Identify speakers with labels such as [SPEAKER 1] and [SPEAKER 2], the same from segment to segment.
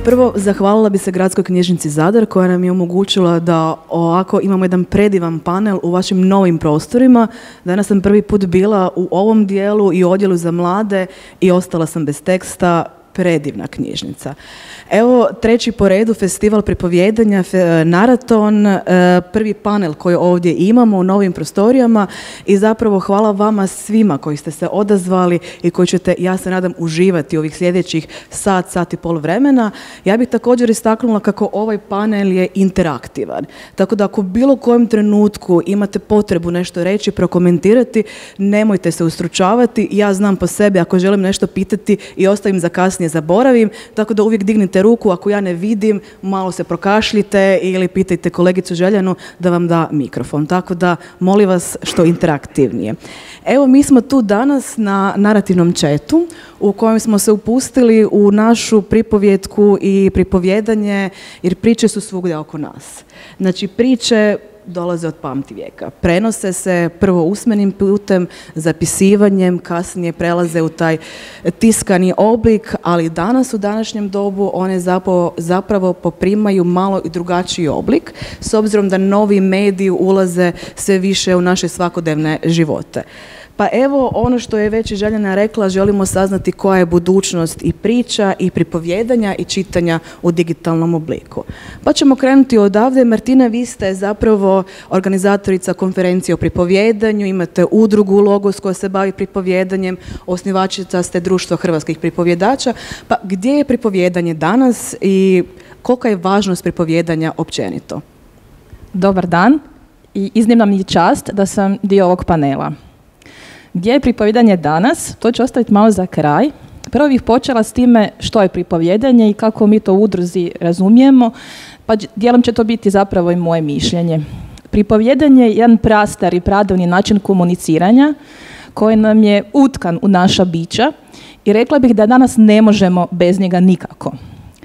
[SPEAKER 1] Prvo, zahvalila bi se Gradskoj knjižnici Zadar koja nam je omogućila da ovako imamo jedan predivan panel u vašim novim prostorima. Danas sam prvi put bila u ovom dijelu i odjelu za mlade i ostala sam bez teksta. Predivna knjižnica. Evo, treći po redu festival pripovijedanja, Naraton, prvi panel koji ovdje imamo u novim prostorijama i zapravo hvala vama svima koji ste se odazvali i koji ćete, ja se nadam, uživati ovih sljedećih sat i pol vremena. Ja bih također istaknula kako ovaj panel je interaktivan. Tako da ako u bilo kojem trenutku imate potrebu nešto reći, prokomentirati, nemojte se ustručavati. Ja znam po sebi, ako želim nešto pitati i ostavim za kasnije, zaboravim, tako da uvijek dignite ruku, ako ja ne vidim, malo se prokašljite ili pitajte kolegicu Željanu da vam da mikrofon. Tako da, molim vas što interaktivnije. Evo, mi smo tu danas na narativnom chatu u kojem smo se upustili u našu pripovjetku i pripovjedanje, jer priče su svugdje oko nas. Znači, priče dolaze od pamtivijeka. Prenose se prvo usmenim putem, zapisivanjem, kasnije prelaze u taj tiskani oblik, ali danas u današnjem dobu one zapravo poprimaju malo i drugačiji oblik, s obzirom da novi mediji ulaze sve više u naše svakodnevne živote. Pa evo, ono što je već i Željana rekla, želimo saznati koja je budućnost i priča i pripovjedanja i čitanja u digitalnom obliku. Pa ćemo krenuti odavde. Martina, vi ste zapravo organizatorica konferencije o pripovjedanju, imate udrugu Logos koja se bavi pripovjedanjem, osnivačica ste Društva hrvatskih pripovjedača. Pa gdje je pripovjedanje danas i kolika je važnost pripovjedanja općenito?
[SPEAKER 2] Dobar dan i iznimna mi je čast da sam dio ovog panela. Gdje je pripovjedanje danas? To ću ostaviti malo za kraj. Prvo bih počela s time što je pripovjedanje i kako mi to u udruzi razumijemo, pa dijelom će to biti zapravo i moje mišljenje. Pripovjedanje je jedan prastar i pradavni način komuniciranja koji nam je utkan u naša bića i rekla bih da danas ne možemo bez njega nikako.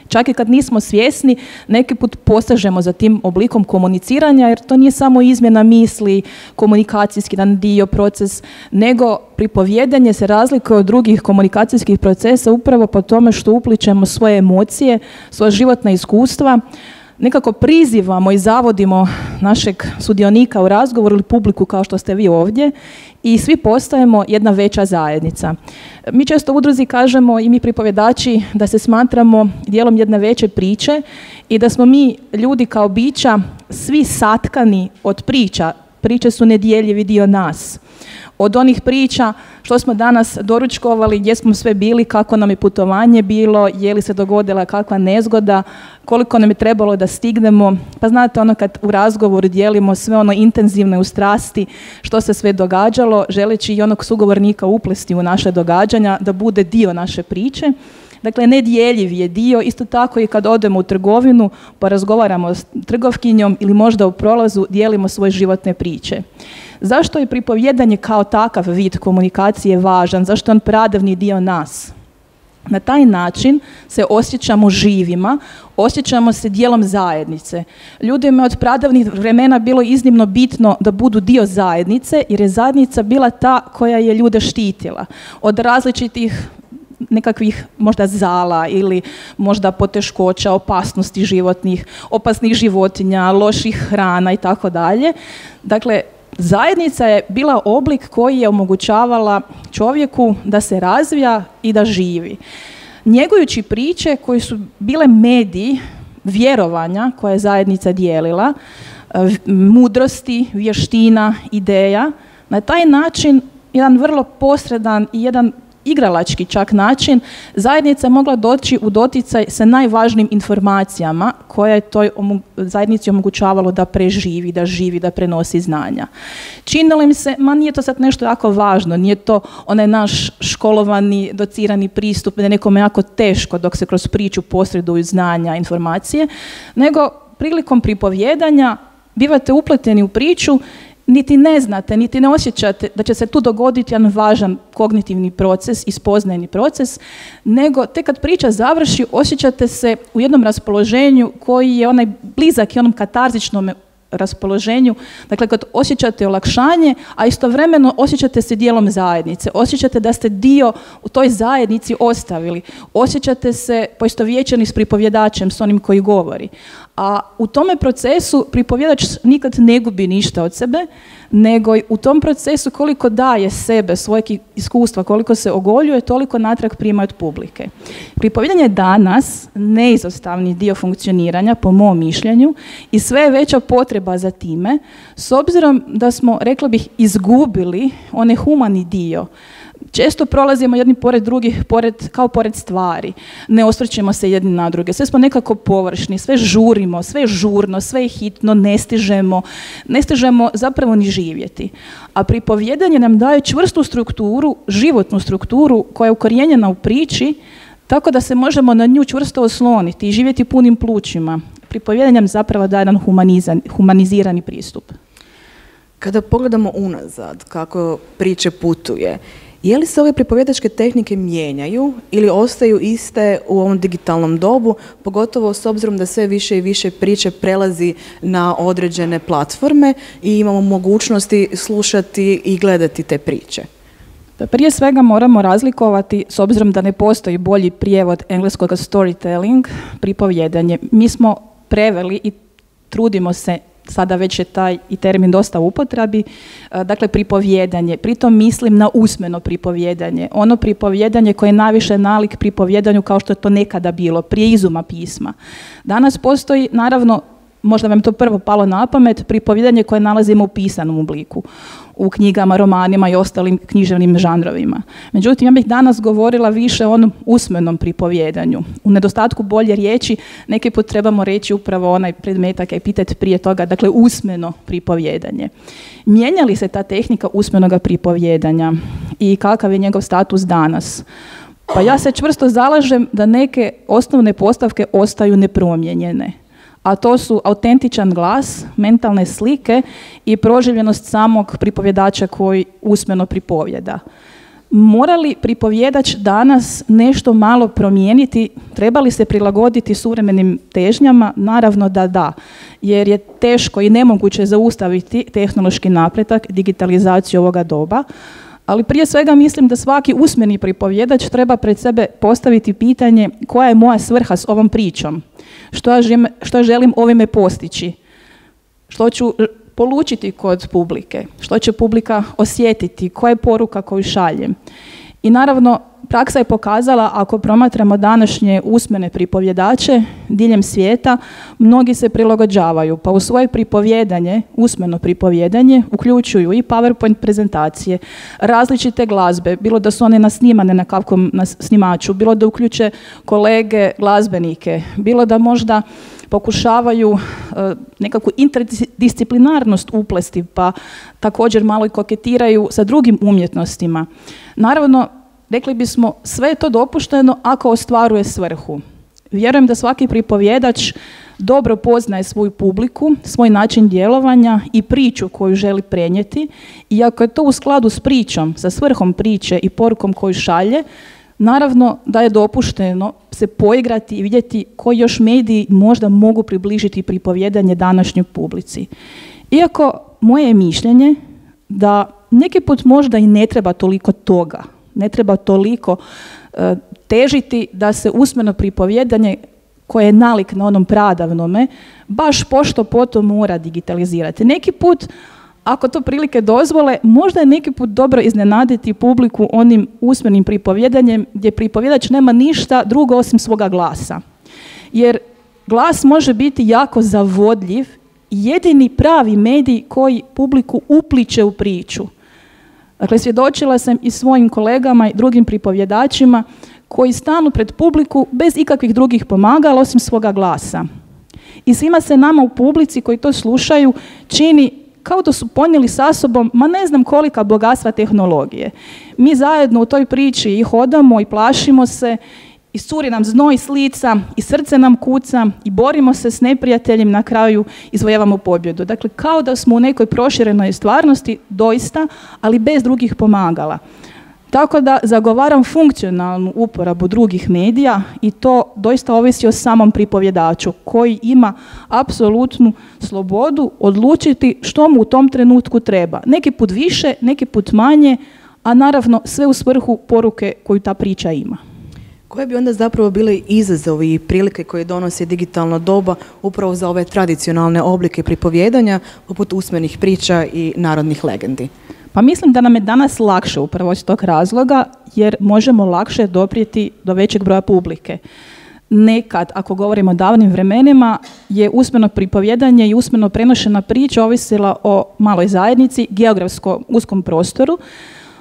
[SPEAKER 2] Čak i kad nismo svjesni, neki put posežemo za tim oblikom komuniciranja, jer to nije samo izmjena misli, komunikacijski jedan dio, proces, nego pripovjedanje se razlikuje od drugih komunikacijskih procesa upravo po tome što upličemo svoje emocije, svoja životna iskustva, nekako prizivamo i zavodimo našeg sudionika u razgovoru ili publiku kao što ste vi ovdje i svi postajemo jedna veća zajednica. Mi često u udruzi kažemo i mi pripovjedači da se smatramo dijelom jedne veće priče i da smo mi ljudi kao bića svi satkani od priča. Priče su nedjeljivi dio nas. Od onih priča što smo danas doručkovali, gdje smo sve bili, kako nam je putovanje bilo, je li se dogodila kakva nezgoda, koliko nam je trebalo da stignemo. Pa znate, ono kad u razgovoru dijelimo sve ono intenzivne u strasti, što se sve događalo, želeći i onog sugovornika uplesti u naše događanja, da bude dio naše priče. Dakle, nedjeljiv je dio, isto tako i kad odemo u trgovinu, pa razgovaramo s trgovkinjom ili možda u prolazu dijelimo svoje životne priče. Zašto je pripovjedanje kao takav vid komunikacije važan? Zašto je on pradavni dio nas? Na taj način se osjećamo živima, osjećamo se dijelom zajednice. Ljudima je od pradavnih vremena bilo iznimno bitno da budu dio zajednice, jer je zajednica bila ta koja je ljude štitila od različitih nekakvih možda zala ili možda poteškoća, opasnosti životnih, opasnih životinja, loših hrana i tako dalje. Dakle, zajednica je bila oblik koji je omogućavala čovjeku da se razvija i da živi. Njegujući priče koje su bile mediji vjerovanja koje je zajednica dijelila, mudrosti, vještina, ideja, na taj način jedan vrlo posredan i jedan igralački čak način, zajednica je mogla doći u doticaj sa najvažnijim informacijama koje je toj zajednici omogućavalo da preživi, da živi, da prenosi znanja. Činilo im se, nije to sad nešto jako važno, nije to onaj naš školovani, docirani pristup, da je nekome jako teško dok se kroz priču posreduju znanja, informacije, nego prilikom pripovjedanja bivate upleteni u priču, niti ne znate, niti ne osjećate da će se tu dogoditi jedan važan kognitivni proces i spoznajni proces, nego tek kad priča završi osjećate se u jednom raspoloženju koji je onaj blizak i onom katarzičnom raspoloženju, dakle kad osjećate olakšanje, a istovremeno osjećate se dijelom zajednice, osjećate da ste dio u toj zajednici ostavili, osjećate se poistovjećeni s pripovjedačem, s onim koji govori. A u tome procesu pripovjedač nikad ne gubi ništa od sebe, nego u tom procesu koliko daje sebe, svojeg iskustva, koliko se ogoljuje, toliko natrag prima od publike. Pripovjedanje je danas neizostavni dio funkcioniranja, po mom mišljenju, i sve je veća potreba za time, s obzirom da smo, rekla bih, izgubili onaj humani dio. Često prolazimo jedni pored drugih, kao pored stvari. Ne osvrćemo se jedni na druge. Sve smo nekako površni, sve žurimo, sve je žurno, sve je hitno, ne stižemo zapravo ni živjeti. A pripovjedanje nam daje čvrstu strukturu, životnu strukturu koja je ukorijenjena u priči, tako da se možemo na nju čvrsto osloniti i živjeti punim plućima. Pripovjedanje nam zapravo daje jedan humanizirani pristup.
[SPEAKER 1] Kada pogledamo unazad kako priče putuje, je li se ove pripovjedačke tehnike mijenjaju ili ostaju iste u ovom digitalnom dobu, pogotovo s obzirom da sve više i više priče prelazi na određene platforme i imamo mogućnosti slušati i gledati te priče?
[SPEAKER 2] Prije svega moramo razlikovati, s obzirom da ne postoji bolji prijevod engleskog storytelling, pripovjedanje. Mi smo preveli i trudimo se, sada već je taj i termin dosta u upotrebi, dakle pripovjedanje. Pritom mislim na usmeno pripovjedanje. Ono pripovjedanje koje je najviše nalik pripovjedanju kao što je to nekada bilo, prije izuma pisma. Danas postoji, naravno, možda vam to prvo palo na pamet, pripovjedanje koje nalazimo u pisanom obliku, u knjigama, romanima i ostalim književnim žanrovima. Međutim, ja bih danas govorila više o onom usmenom pripovjedanju. U nedostatku bolje riječi, neki put trebamo reći upravo onaj predmetak, epitet prije toga, dakle usmeno pripovjedanje. Mijenja li se ta tehnika usmenoga pripovjedanja i kakav je njegov status danas? Pa ja se čvrsto zalažem da neke osnovne postavke ostaju nepromijenjene. A to su autentičan glas, mentalne slike i proživljenost samog pripovjedača koji usmeno pripovjeda. Mora li pripovjedač danas nešto malo promijeniti? Treba li se prilagoditi suvremenim težnjama? Naravno da da, jer je teško i nemoguće zaustaviti tehnološki napredak, digitalizaciju ovoga doba. Ali prije svega mislim da svaki usmeni pripovjedač treba pred sebe postaviti pitanje koja je moja svrha s ovom pričom, što želim ovime postići, što ću polučiti kod publike, što će publika osjetiti, koja je poruka koju šaljem. I naravno, praksa je pokazala, ako promatramo današnje usmene pripovjedače diljem svijeta, mnogi se prilagođavaju, pa u svoje pripovjedanje, usmeno pripovjedanje, uključuju i PowerPoint prezentacije, različite glazbe, bilo da su one nasnimane na kakvom snimaču, bilo da uključe kolege glazbenike, bilo da možda pokušavaju nekakvu interdisciplinarnost uplesti, pa također malo i koketiraju sa drugim umjetnostima. Naravno, rekli bismo, sve je to dopušteno ako ostvaruje svrhu. Vjerujem da svaki pripovjedač dobro poznaje svoju publiku, svoj način djelovanja i priču koju želi prenijeti, i ako je to u skladu s pričom, sa svrhom priče i porukom koju šalje, naravno da je dopušteno se poigrati i vidjeti koji još mediji možda mogu približiti pripovjedanje današnjoj publici. Iako moje je mišljenje da neki put možda i ne treba toliko toga, ne treba toliko težiti da se usmeno pripovjedanje koje je nalik na onom pradavnome baš pošto potom mora digitalizirati. Neki put, ako to prilike dozvole, možda je neki put dobro iznenaditi publiku onim usmenim pripovjedanjem gdje pripovjedač nema ništa drugo osim svoga glasa. Jer glas može biti jako zavodljiv i jedini pravi medij koji publiku upliče u priču. Dakle, svjedočila sam i svojim kolegama i drugim pripovjedačima koji stanu pred publiku bez ikakvih drugih pomagala osim svoga glasa. I svima se nama u publici koji to slušaju čini kao da su ponijeli sa sobom, ma ne znam kolika bogatstva tehnologije. Mi zajedno u toj priči i hodamo i plašimo se, i curi nam znoj s lica, i srce nam kuca, i borimo se s neprijateljem, na kraju izvojevamo pobjedu. Dakle, kao da smo u nekoj proširenoj stvarnosti, doista, ali bez drugih pomagala. Tako da zagovaram funkcionalnu uporabu drugih medija i to doista ovisi o samom pripovjedaču koji ima apsolutnu slobodu odlučiti što mu u tom trenutku treba. Neki put više, neki put manje, a naravno sve u svrhu poruke koju ta priča ima.
[SPEAKER 1] Koje bi onda zapravo bili izazovi i prilike koje donosi digitalno doba upravo za ove tradicionalne oblike pripovjedanja poput usmenih priča i narodnih legendi?
[SPEAKER 2] Pa mislim da nam je danas lakše upravo iz tog razloga jer možemo lakše doprijeti do većeg broja publike. Nekad, ako govorimo o davnim vremenima, je usmeno pripovjedanje i usmeno prenošena priča ovisila o maloj zajednici, geografsko uskom prostoru.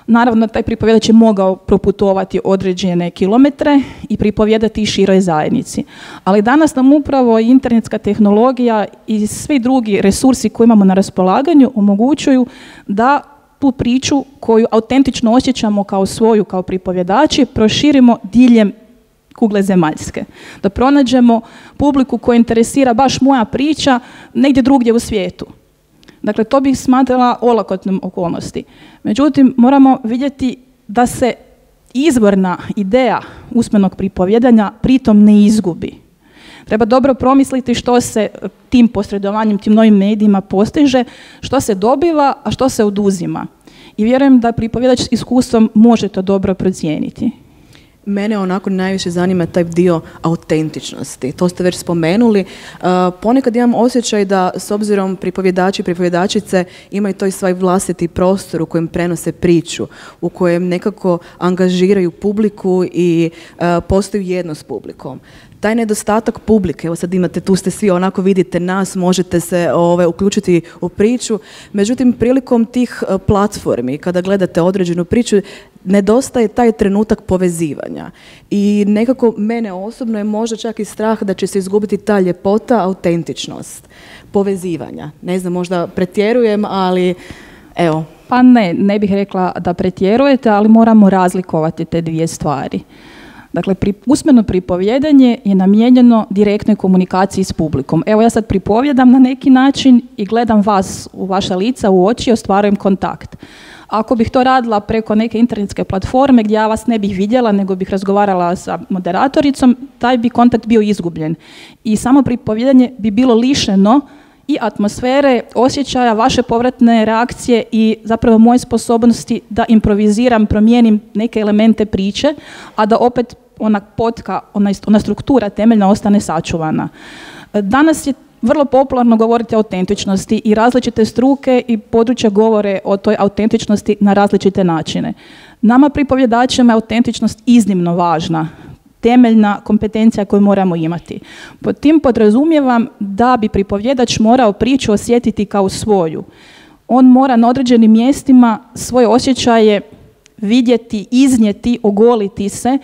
[SPEAKER 2] Naravno, taj pripovjedač je mogao proputovati određene kilometre i pripovjedati široj zajednici. Ali danas nam upravo internetska tehnologija i svi drugi resursi koje imamo na raspolaganju omogućuju da tu priču koju autentično osjećamo kao svoju, kao pripovjedači, proširimo diljem kugle zemaljske. Da pronađemo publiku koju interesira baš moja priča negdje drugdje u svijetu. Dakle, to bih smatrala olakotnom okolnosti. Međutim, moramo vidjeti da se izvorna ideja usmenog pripovjedanja pritom ne izgubi. Treba dobro promisliti što se tim posredovanjem, tim novim medijima postiže, što se dobiva, a što se oduzima. I vjerujem da pripovjedač s iskustvom može to dobro procijeniti.
[SPEAKER 1] Mene onako najviše zanima taj dio autentičnosti. To ste već spomenuli. Ponekad imam osjećaj da s obzirom pripovjedači i pripovjedačice imaju to i svoj vlastiti prostor u kojem prenose priču, u kojem nekako angažiraju publiku i postaju jedno s publikom. Taj nedostatak publike, evo sad imate, tu ste svi, onako vidite nas, možete se uključiti u priču, međutim prilikom tih platformi, kada gledate određenu priču, nedostaje taj trenutak povezivanja. I nekako mene osobno je možda čak i strah da će se izgubiti ta ljepota, autentičnost, povezivanja. Ne znam, možda pretjerujem, ali evo.
[SPEAKER 2] Pa ne bih rekla da pretjerujete, ali moramo razlikovati te dvije stvari. Dakle, usmeno pripovjedanje je namijenjeno direktnoj komunikaciji s publikom. Evo ja sad pripovjedam na neki način i gledam vas u vaša lica, u oči i ostvarujem kontakt. Ako bih to radila preko neke internetske platforme gdje ja vas ne bih vidjela, nego bih razgovarala sa moderatoricom, taj bi kontakt bio izgubljen. I samo pripovjedanje bi bilo lišeno i atmosfere, osjećaja, vaše povratne reakcije i zapravo moje sposobnosti da improviziram, promijenim neke elemente priče, a da opet ona potka, ona struktura temeljna ostane sačuvana. Danas je vrlo popularno govoriti o autentičnosti i različite struke i područja govore o toj autentičnosti na različite načine. Nama pripovjedačima je autentičnost iznimno važna, temeljna kompetencija koju moramo imati. Pod tim podrazumijevam da bi pripovjedač morao priču osjetiti kao svoju. On mora na određenim mjestima svoje osjećaje vidjeti, iznijeti, ogoliti se,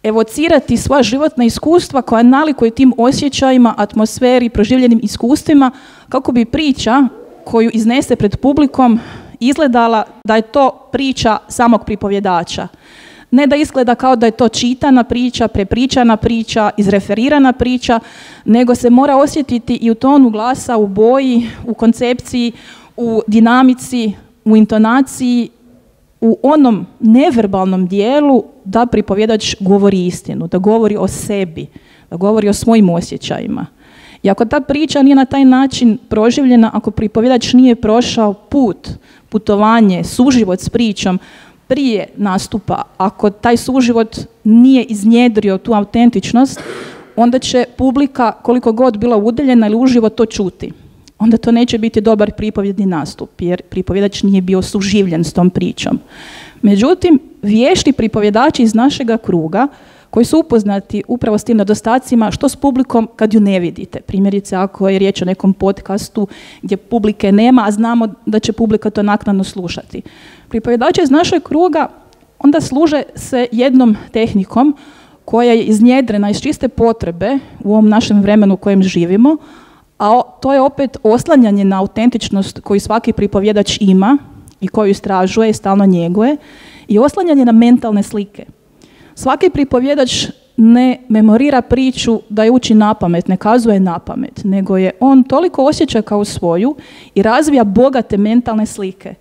[SPEAKER 2] evocirati svoja životna iskustva koja nalikuju tim osjećajima, atmosferi, proživljenim iskustvima, kako bi priča koju iznese pred publikom izgledala da je to priča samog pripovjedača. Ne da izgleda kao da je to čitana priča, prepričana priča, izreferirana priča, nego se mora osjetiti i u tonu glasa, u boji, u koncepciji, u dinamici, u intonaciji, u onom neverbalnom dijelu da pripovjedač govori istinu, da govori o sebi, da govori o svojim osjećajima. I ako ta priča nije na taj način proživljena, ako pripovjedač nije prošao putovanje, suživot s pričom prije nastupa, ako taj suživot nije iznjedrio tu autentičnost, onda će publika, koliko god bila udaljena ili uživo, to čuti. Onda to neće biti dobar pripovjedni nastup, jer pripovjedač nije bio suživljen s tom pričom. Međutim, vješti pripovjedači iz našega kruga, koji su upoznati upravo s tim nedostacima, što s publikom kad ju ne vidite. Primjerice, ako je riječ o nekom podcastu gdje publike nema, a znamo da će publika to naknadno slušati. Pripovjedači iz našeg kruga onda služe se jednom tehnikom koja je iznjedrena iz čiste potrebe u ovom našem vremenu u kojem živimo, a to je opet oslanjanje na autentičnost koju svaki pripovjedač ima i koju istražuje i stalno njeguje, i oslanjanje na mentalne slike. Svaki pripovjedač ne memorira priču da je uči napamet, ne kazuje napamet, nego je on toliko osjeća kao svoju i razvija bogate mentalne slike.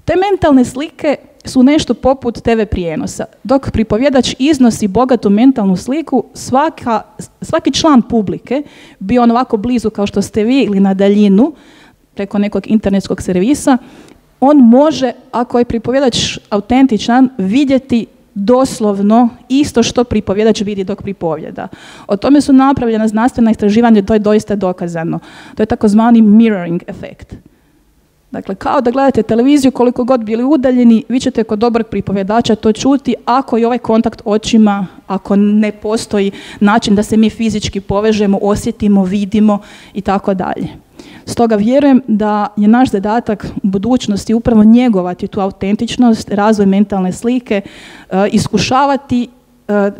[SPEAKER 2] Te mentalne slike su nešto poput TV prijenosa. Dok pripovjedač iznosi bogatu mentalnu sliku, svaki član publike, bio on ovako blizu kao što ste vi ili na daljinu, preko nekog internetskog servisa, on može, ako je pripovjedač autentičan, vidjeti doslovno isto što pripovjedač vidi dok pripovjeda. O tome su napravljena znanstvena istraživanja, to je doista dokazano. To je takozvani mirroring efekt. Dakle, kao da gledate televiziju, koliko god bili udaljeni, vi ćete kod dobrog pripovjedača to čuti ako je ovaj kontakt očima, ako ne postoji način da se mi fizički povežemo, osjetimo, vidimo i tako dalje. Stoga vjerujem da je naš zadatak u budućnosti upravo njegovati tu autentičnost, razvoj mentalne slike, iskušavati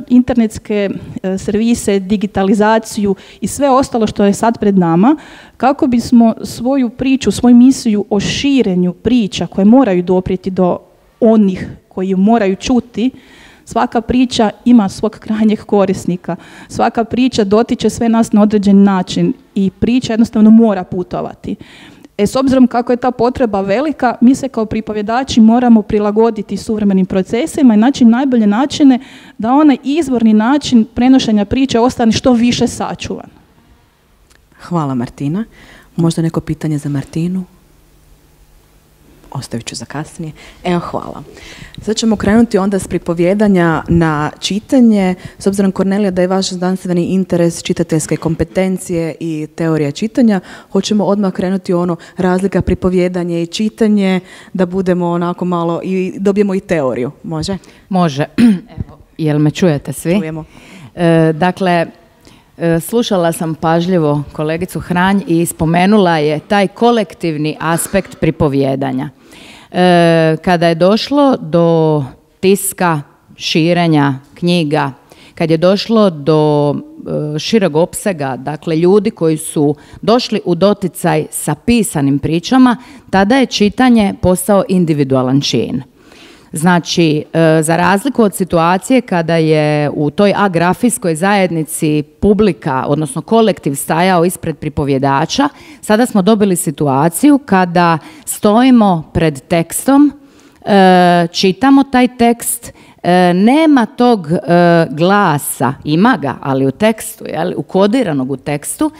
[SPEAKER 2] internetske servise, digitalizaciju i sve ostalo što je sad pred nama, kako bismo svoju priču, svoju misiju o širenju priča koje moraju doprijeti do onih koji ju moraju čuti. Svaka priča ima svog krajnjeg korisnika. Svaka priča dotiče sve nas na određen način i priča jednostavno mora putovati. S obzirom kako je ta potreba velika, mi se kao pripovjedači moramo prilagoditi suvremenim procesima i naći najbolje načine da onaj izvorni način prenošenja priče ostane što više sačuvan.
[SPEAKER 1] Hvala, Martina. Možda neko pitanje za Martinu? Ostavit ću za kasnije. Evo, hvala. Sad ćemo krenuti onda s pripovjedanja na čitanje. S obzirom, Kornelija, da je vaš znanstveni interes čitateljske kompetencije i teorija čitanja, hoćemo odmah krenuti razlika pripovjedanje i čitanje, da budemo onako malo i dobijemo i teoriju. Može?
[SPEAKER 3] Može. Evo, jel me čujete svi?
[SPEAKER 1] Čujemo.
[SPEAKER 3] Dakle, slušala sam pažljivo kolegicu Hranj i spomenula je taj kolektivni aspekt pripovjedanja. Kada je došlo do tiska, širenja knjiga, kad je došlo do šireg opsega, dakle ljudi koji su došli u doticaj sa pisanim pričama, tada je čitanje postao individualan čin. Znači, za razliku od situacije kada je u toj agrafijskoj zajednici publika, odnosno kolektiv stajao ispred pripovjedača, sada smo dobili situaciju kada stojimo pred tekstom, čitamo taj tekst, nema tog glasa, ima ga, ali u tekstu, ukodiranog u tekstu,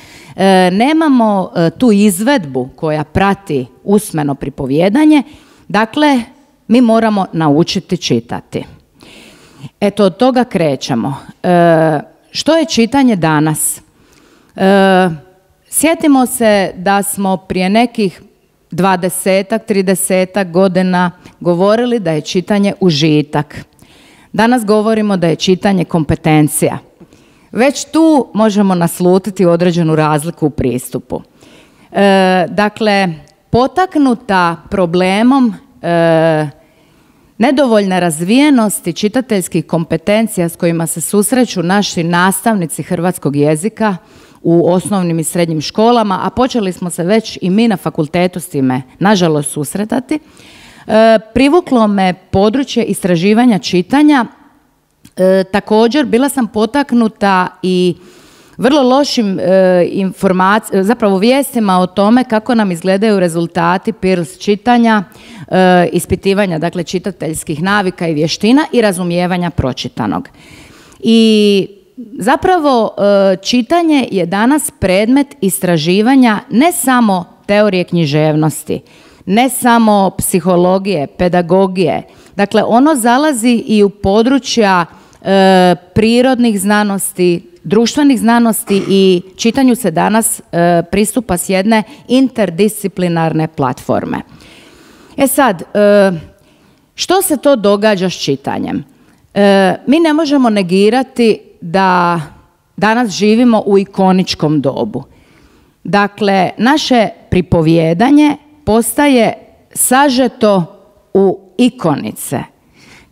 [SPEAKER 3] nemamo tu izvedbu koja prati usmeno pripovjedanje, dakle, mi moramo naučiti čitati. Eto, od toga krećemo. Što je čitanje danas? Sjetimo se da smo prije nekih 20-ak, 30-ak godina govorili da je čitanje užitak. Danas govorimo da je čitanje kompetencija. Već tu možemo naslutiti određenu razliku u pristupu. Dakle, potaknuta problemom nedovoljne razvijenosti čitateljskih kompetencija s kojima se susreću naši nastavnici hrvatskog jezika u osnovnim i srednjim školama, a počeli smo se već i mi na fakultetu s time, nažalost, susretati, privuklo me područje istraživanja čitanja. Također, bila sam potaknuta i vrlo lošim zapravo vijestima o tome kako nam izgledaju rezultati PIRLS čitanja, ispitivanja, dakle, čitateljskih navika i vještina i razumijevanja pročitanog. I zapravo čitanje je danas predmet istraživanja ne samo teorije književnosti, ne samo psihologije, pedagogije. Dakle, ono zalazi i u područja prirodnih znanosti, društvenih znanosti i čitanju se danas pristupa s jedne interdisciplinarne platforme. E sad, što se to događa s čitanjem? Mi ne možemo negirati da danas živimo u ikoničkom dobu. Dakle, naše pripovjedanje postaje sažeto u ikonice.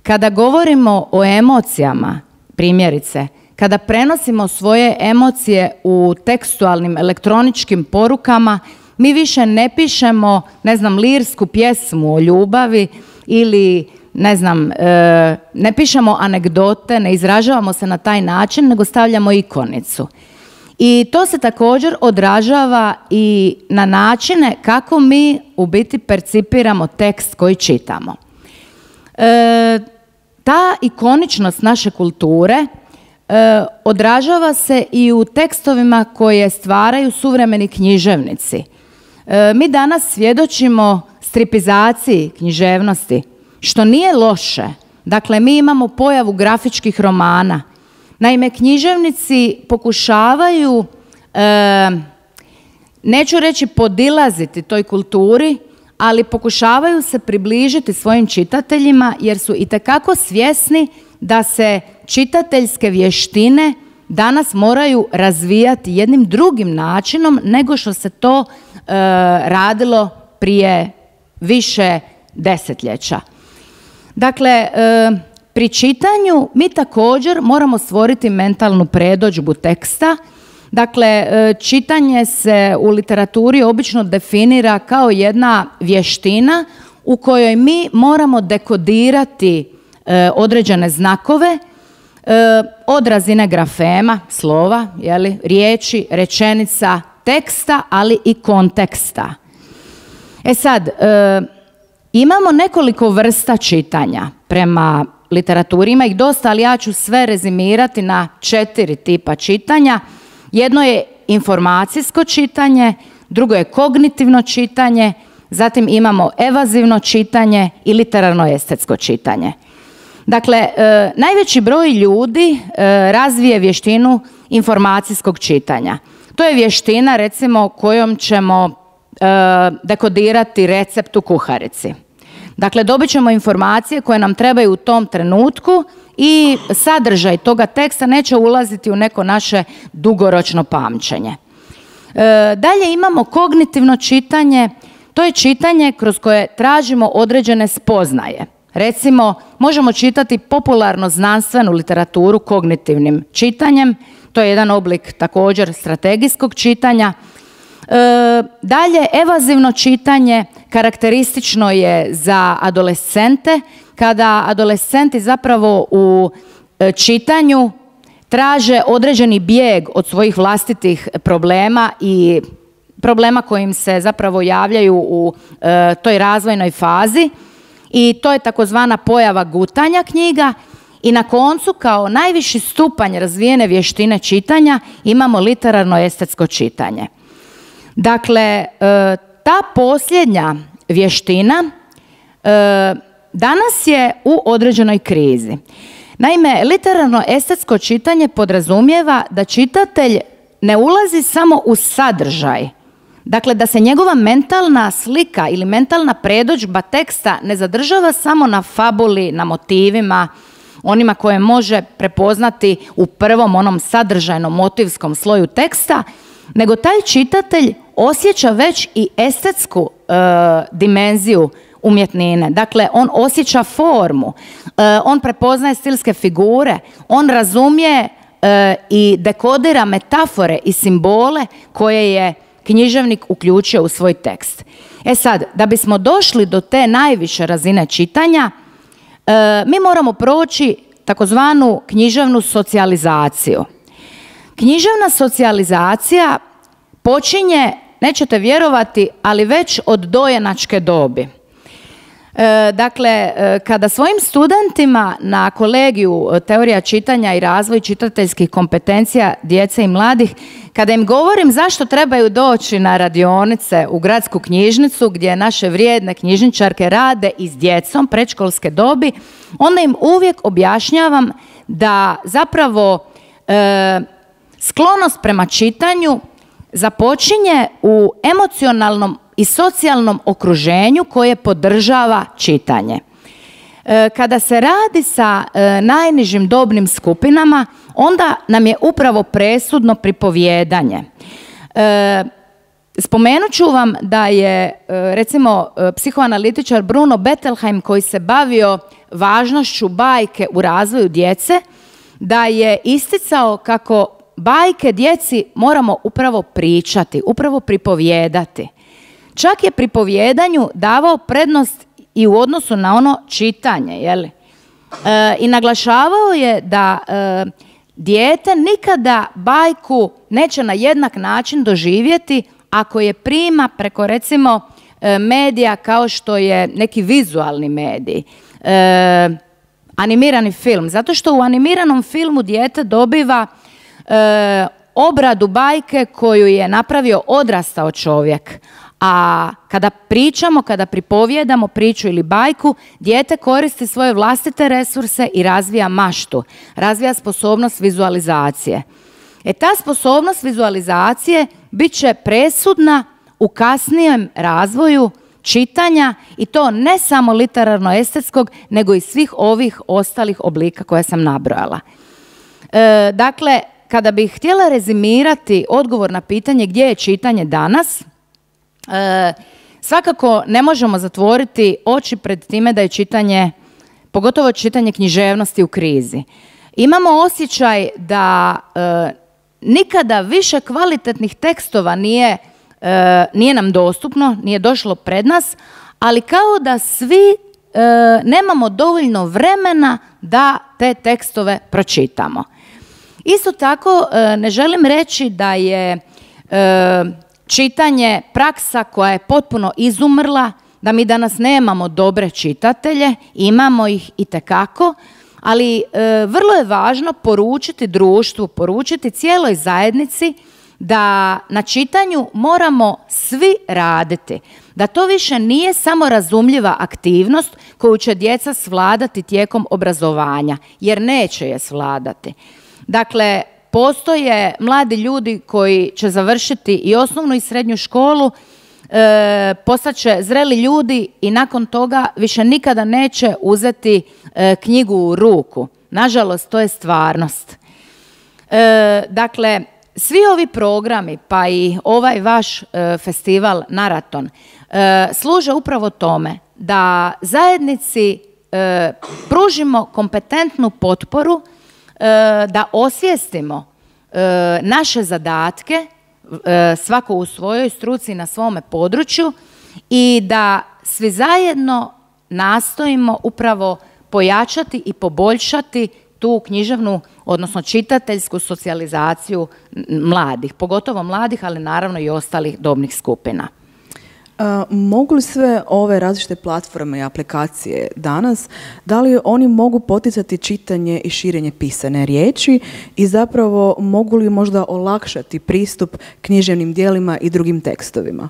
[SPEAKER 3] Kada govorimo o emocijama, primjerice, kada prenosimo svoje emocije u tekstualnim elektroničkim porukama, mi više ne pišemo, lirsku pjesmu o ljubavi ili, ne pišemo anegdote, ne izražavamo se na taj način, nego stavljamo ikonicu. I to se također odražava i na načine kako mi u biti percipiramo tekst koji čitamo. Ta ikoničnost naše kulture odražava se i u tekstovima koje stvaraju suvremeni književnici. Mi danas svjedočimo stripizaciji književnosti, što nije loše. Dakle, mi imamo pojavu grafičkih romana. Naime, književnici pokušavaju, neću reći podilaziti toj kulturi, ali pokušavaju se približiti svojim čitateljima jer su itekako svjesni da se čitateljske vještine danas moraju razvijati jednim drugim načinom nego što se to radilo prije više desetljeća. Dakle, pri čitanju mi također moramo stvoriti mentalnu predodžbu teksta. Dakle, čitanje se u literaturi obično definira kao jedna vještina u kojoj mi moramo dekodirati određene znakove od razine grafema, slova, riječi, rečenica, teksta, ali i konteksta. E sad, imamo nekoliko vrsta čitanja prema literaturi, ima ih dosta, ali ja ću sve rezimirati na 4 tipa čitanja. Jedno je informacijsko čitanje, drugo je kognitivno čitanje, zatim imamo evazivno čitanje i literarno-estetsko čitanje. Dakle, najveći broj ljudi razvije vještinu informacijskog čitanja. To je vještina, recimo, kojom ćemo dekodirati recept u kuharici. Dakle, dobit ćemo informacije koje nam trebaju u tom trenutku i sadržaj toga teksta neće ulaziti u neko naše dugoročno pamćenje. Dalje imamo kognitivno čitanje. To je čitanje kroz koje tražimo određene spoznaje. Recimo, možemo čitati popularno znanstvenu literaturu kognitivnim čitanjem. To je jedan oblik također strategijskog čitanja. Dalje, evazivno čitanje karakteristično je za adolescente, kada adolescenti zapravo u čitanju traže određeni bijeg od svojih vlastitih problema i problema kojim se zapravo javljaju u toj razvojnoj fazi, i to je takozvana pojava gutanja knjiga. I na koncu, kao najviši stupanj razvijene vještine čitanja, imamo literarno-estetsko čitanje. Dakle, ta posljednja vještina danas je u određenoj krizi. Naime, literarno-estetsko čitanje podrazumijeva da čitatelj ne ulazi samo u sadržaj. Dakle, da se njegova mentalna slika ili mentalna predodžba teksta ne zadržava samo na fabuli, na motivima, onima koje može prepoznati u prvom onom sadržajnom motivskom sloju teksta, nego taj čitatelj osjeća već i estetsku dimenziju umjetnine. Dakle, on osjeća formu, on prepoznaje stilske figure, on razumije i dekodira metafore i simbole koje je književnik uključio u svoj tekst. E sad, da bismo došli do te najviše razine čitanja, mi moramo proći takozvanu književnu socijalizaciju. Književna socijalizacija počinje, nećete vjerovati, ali već od dojenačke dobi. Dakle, kada svojim studentima na kolegiju teorija čitanja i razvoj čitateljskih kompetencija djece i mladih, kada im govorim zašto trebaju doći na radionice u gradsku knjižnicu gdje naše vrijedne knjižničarke rade i s djecom predškolske dobi, onda im uvijek objašnjavam da zapravo sklonost prema čitanju započinje u emocionalnom i socijalnom okruženju koje podržava čitanje. Kada se radi sa najnižim dobnim skupinama, onda nam je upravo presudno pripovijedanje. Spomenut ću vam da je, recimo, psihoanalitičar Bruno Bettelheim, koji se bavio važnošću bajke u razvoju djece, da je isticao kako bajke djeci moramo upravo pričati, upravo pripovijedati. Čak je pripovjedanju davao prednost i u odnosu na ono čitanje, I naglašavao je da dijete nikada bajku neće na jednak način doživjeti ako je prima preko recimo medija kao što je neki vizualni medij, animirani film. Zato što u animiranom filmu dijete dobiva obradu bajke koju je napravio odrastao čovjek. A kada pričamo, kada pripovjedamo priču ili bajku, dijete koristi svoje vlastite resurse i razvija maštu, razvija sposobnost vizualizacije. Ta sposobnost vizualizacije bit će presudna u kasnijem razvoju čitanja i to ne samo literarno-estetskog, nego i svih ovih ostalih oblika koje sam nabrojala. Dakle, kada bih htjela rezimirati odgovor na pitanje gdje je čitanje danas, svakako ne možemo zatvoriti oči pred time da je čitanje, pogotovo čitanje književnosti u krizi. Imamo osjećaj da nikada više kvalitetnih tekstova nije nam dostupno, nije došlo pred nas, ali kao da svi nemamo dovoljno vremena da te tekstove pročitamo. Isto tako ne želim reći da je čitanje praksa koja je potpuno izumrla, da mi danas nemamo dobre čitatelje, imamo ih itekako, ali vrlo je važno poručiti društvu, poručiti cijeloj zajednici da na čitanju moramo svi raditi, da to više nije samo razumljiva aktivnost koju će djeca svladati tijekom obrazovanja, jer neće je svladati. Dakle, postoje mladi ljudi koji će završiti i osnovnu i srednju školu, postaće zreli ljudi i nakon toga više nikada neće uzeti knjigu u ruku. Nažalost, to je stvarnost. Dakle, svi ovi programi, pa i ovaj vaš festival Naraton, služe upravo tome da zajednici pružimo kompetentnu potporu, da osvijestimo naše zadatke, svako u svojoj struci na svome području, i da svi zajedno nastojimo upravo pojačati i poboljšati tu književnu, odnosno čitateljsku socijalizaciju mladih, pogotovo mladih, ali naravno i ostalih dobnih skupina.
[SPEAKER 1] Mogu li sve ove različite platforme i aplikacije danas, da li oni mogu poticati čitanje i širenje pisane riječi i zapravo mogu li možda olakšati pristup književnim djelima i drugim tekstovima?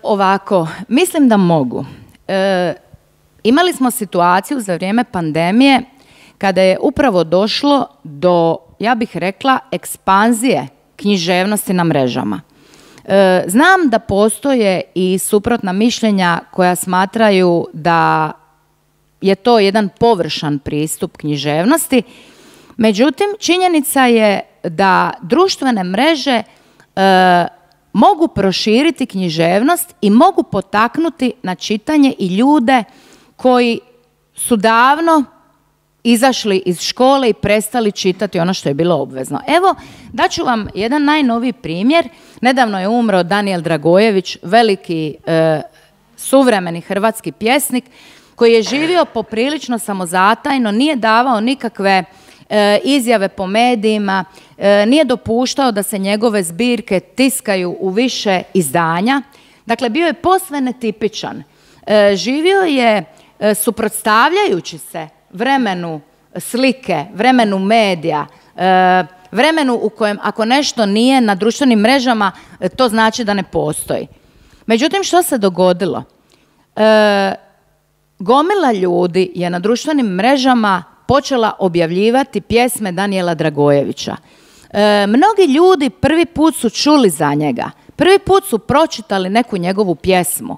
[SPEAKER 3] Ovako, mislim da mogu. Imali smo situaciju za vrijeme pandemije kada je upravo došlo do, ja bih rekla, ekspanzije književnosti na mrežama. Znam da postoje i suprotna mišljenja koja smatraju da je to jedan površan pristup književnosti, međutim činjenica je da društvene mreže mogu proširiti književnost i mogu potaknuti na čitanje i ljude koji su davno izašli iz škole i prestali čitati ono što je bilo obvezno. Evo, daću vam jedan najnoviji primjer. Nedavno je umro Danijel Dragojević, veliki suvremeni hrvatski pjesnik koji je živio poprilično samozatajno, nije davao nikakve izjave po medijima, nije dopuštao da se njegove zbirke tiskaju u više izdanja. Dakle, bio je posve netipičan. Živio je suprotstavljajući se vremenu slike, vremenu medija, vremenu u kojem ako nešto nije na društvenim mrežama, to znači da ne postoji. Međutim, što se dogodilo? Gomila ljudi je na društvenim mrežama počela objavljivati pjesme Danijela Dragojevića. Mnogi ljudi prvi put su čuli za njega, prvi put su pročitali neku njegovu pjesmu.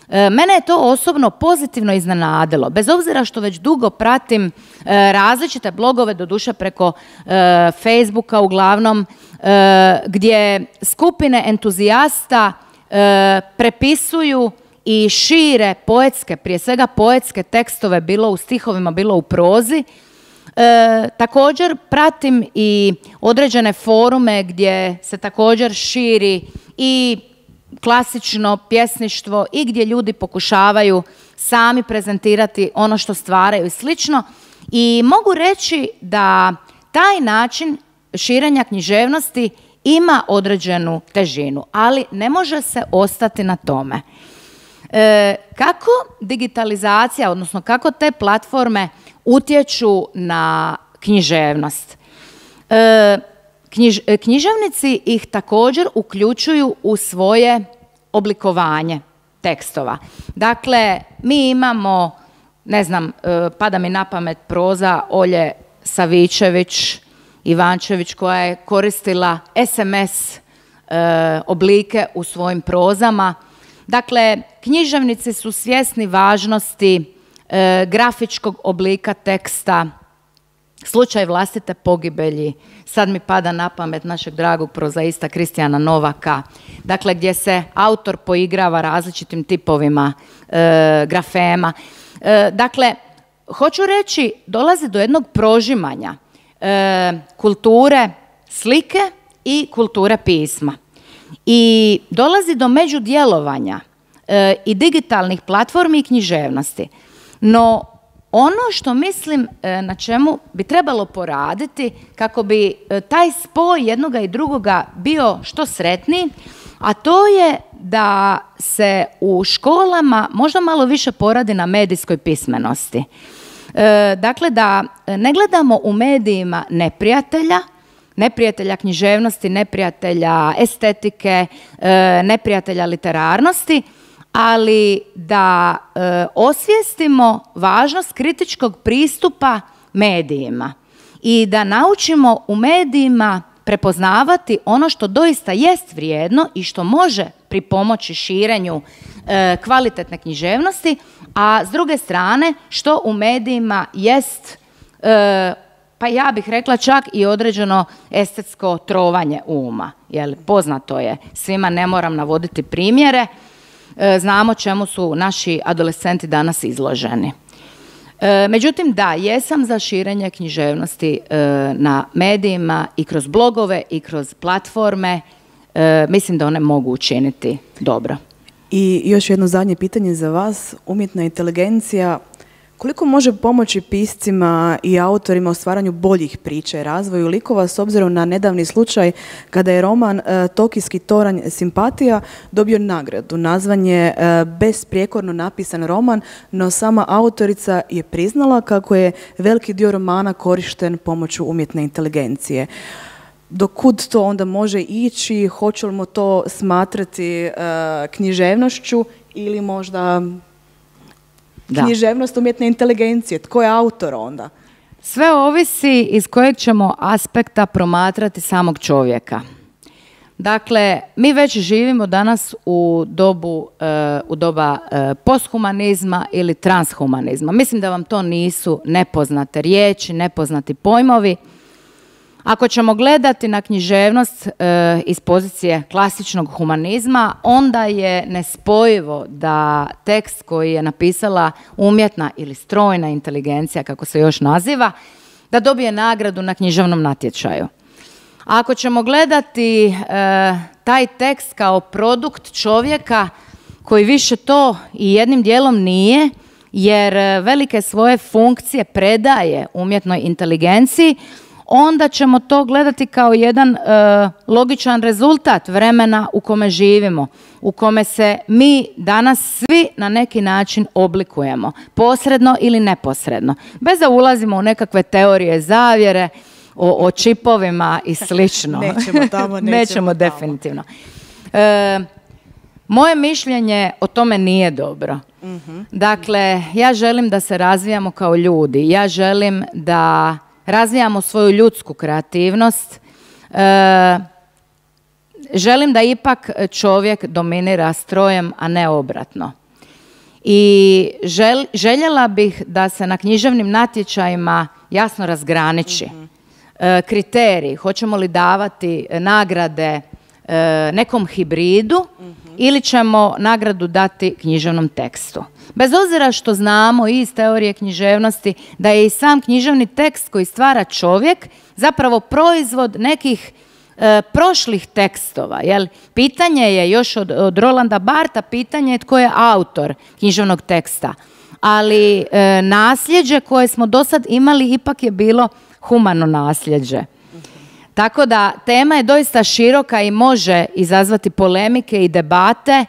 [SPEAKER 3] Mene je to osobno pozitivno iznenadilo, bez obzira što već dugo pratim različite blogove, doduše preko Facebooka uglavnom, gdje skupine entuzijasta prepisuju i šire poetske, prije svega poetske tekstove, bilo u stihovima, bilo u prozi. Također pratim i određene forume gdje se također širi i klasično pjesništvo i gdje ljudi pokušavaju sami prezentirati ono što stvaraju i slično. I mogu reći da taj način širenja književnosti ima određenu težinu, ali ne može se ostati na tome. Kako digitalizacija, odnosno kako te platforme utječu na književnost? Književnici ih također uključuju u svoje oblikovanje tekstova. Dakle, mi imamo, ne znam, pada mi na pamet proza Olje Savičević Ivančević koja je koristila SMS oblike u svojim prozama. Dakle, književnici su svjesni važnosti grafičkog oblika teksta. Slučaj vlastite pogibelji, sad mi pada na pamet našeg dragog prozaista Kristijana Novaka, dakle gdje se autor poigrava različitim tipovima grafema. Dakle, hoću reći, dolazi do jednog prožimanja kulture slike i kulture pisma. I dolazi do međudjelovanja i digitalnih platformi i književnosti. No, ono što mislim na čemu bi trebalo poraditi kako bi taj spoj jednoga i drugoga bio što sretniji, a to je da se u školama možda malo više poradi na medijskoj pismenosti. Dakle, da ne gledamo u medijima neprijatelja književnosti, neprijatelja estetike, neprijatelja literarnosti, ali da osvijestimo važnost kritičkog pristupa medijima i da naučimo u medijima prepoznavati ono što doista jest vrijedno i što može pripomoći širenju kvalitetne književnosti, a s druge strane što u medijima jest, pa ja bih rekla čak i određeno estetsko trovanje uma. Jer poznato je, svima ne moram navoditi primjere, znamo čemu su naši adolescenti danas izloženi. Međutim, da, jesam za širenje književnosti na medijima i kroz blogove i kroz platforme. Mislim da one mogu učiniti dobro.
[SPEAKER 1] I još jedno zadnje pitanje za vas. Umjetna inteligencija, koliko može pomoći piscima i autorima u stvaranju boljih priča i razvoju likova s obzirom na nedavni slučaj kada je roman Tokijski toranj simpatija dobio nagradu. Nazvan je besprijekorno napisan roman, no sama autorica je priznala kako je veliki dio romana korišten pomoću umjetne inteligencije. Do kud to onda može ići? Hoćemo to smatrati književnošću ili možda književnost umjetne inteligencije? Tko je autor onda?
[SPEAKER 3] Sve ovisi iz kojeg ćemo aspekta promatrati samog čovjeka. Dakle, mi već živimo danas u doba posthumanizma ili transhumanizma. Mislim da vam to nisu nepoznate riječi, nepoznati pojmovi. Ako ćemo gledati na književnost iz pozicije klasičnog humanizma, onda je nespojivo da tekst koji je napisala umjetna ili strojna inteligencija, kako se još naziva, da dobije nagradu na književnom natječaju. Ako ćemo gledati taj tekst kao produkt čovjeka koji više to i jednim dijelom nije, jer velike svoje funkcije predaje umjetnoj inteligenciji, onda ćemo to gledati kao jedan logičan rezultat vremena u kome živimo, u kome se mi danas svi na neki način oblikujemo, posredno ili neposredno. Bez da ulazimo u nekakve teorije zavjere, o čipovima i slično.
[SPEAKER 1] Nećemo tamo,
[SPEAKER 3] nećemo definitivno. Moje mišljenje o tome nije dobro. Dakle, ja želim da se razvijamo kao ljudi. Ja želim da razvijamo svoju ljudsku kreativnost. Želim da ipak čovjek dominira strojem, a ne obratno. I željela bih da se na književnim natječajima jasno razgraniči kriteriji. Hoćemo li davati nagrade nekom hibridu ili ćemo nagradu dati književnom tekstu. Bez obzira što znamo i iz teorije književnosti da je i sam književni tekst koji stvara čovjek zapravo proizvod nekih prošlih tekstova. Jel? Pitanje je još od Rolanda Bartha, pitanje je tko je autor književnog teksta. ali nasljeđe koje smo do sad imali ipak je bilo humano nasljeđe. Tako da tema je doista široka i može izazvati polemike i debate.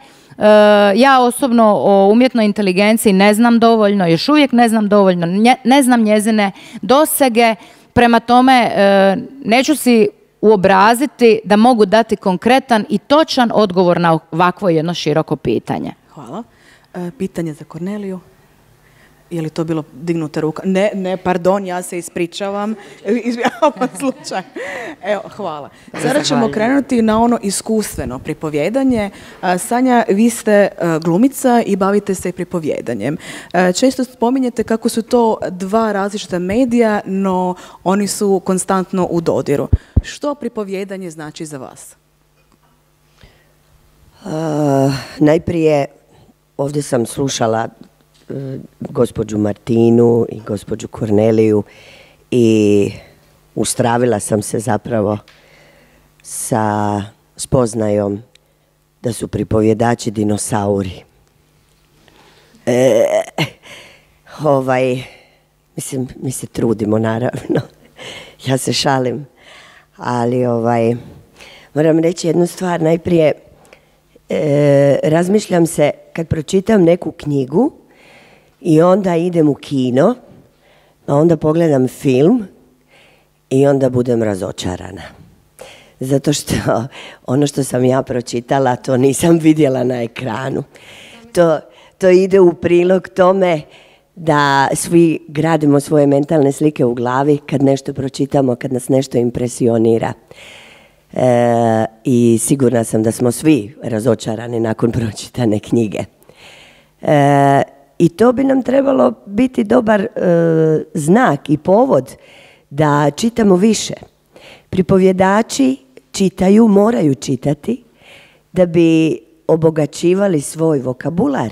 [SPEAKER 3] Ja osobno o umjetnoj inteligenciji ne znam dovoljno, još uvijek ne znam dovoljno, ne znam njezine dosege, prema tome neću si uobraziti da mogu dati konkretan i točan odgovor na ovakvo jedno široko pitanje.
[SPEAKER 1] Hvala. Pitanje za Korneliju. Je li to bilo dignuta ruka? Ne, pardon, ja se ispričavam. Izbjegavam slučaj. Evo, hvala. Sada ćemo krenuti na ono iskustveno pripovjedanje. Sanja, vi ste glumica i bavite se pripovjedanjem. Često spominjete kako su to dva različita medija, no oni su konstantno u dodiru. Što pripovjedanje znači za vas?
[SPEAKER 4] Najprije, ovdje sam slušala gospođu Martinu i gospođu Korneliju i ustravila sam se zapravo sa spoznajom da su pripovjedači dinosauri. Mislim, mi se trudimo naravno, ja se šalim, ali moram reći jednu stvar. Najprije razmišljam se kad pročitam neku knjigu i onda idem u kino, a onda pogledam film i onda budem razočarana. Zato što ono što sam ja pročitala, to nisam vidjela na ekranu. To ide u prilog tome da svi gradimo svoje mentalne slike u glavi kad nešto pročitamo, kad nas nešto impresionira. I sigurna sam da smo svi razočarani nakon pročitane knjige. I to bi nam trebalo biti dobar znak i povod da čitamo više. Pripovjedači čitaju, moraju čitati da bi obogaćivali svoj vokabular,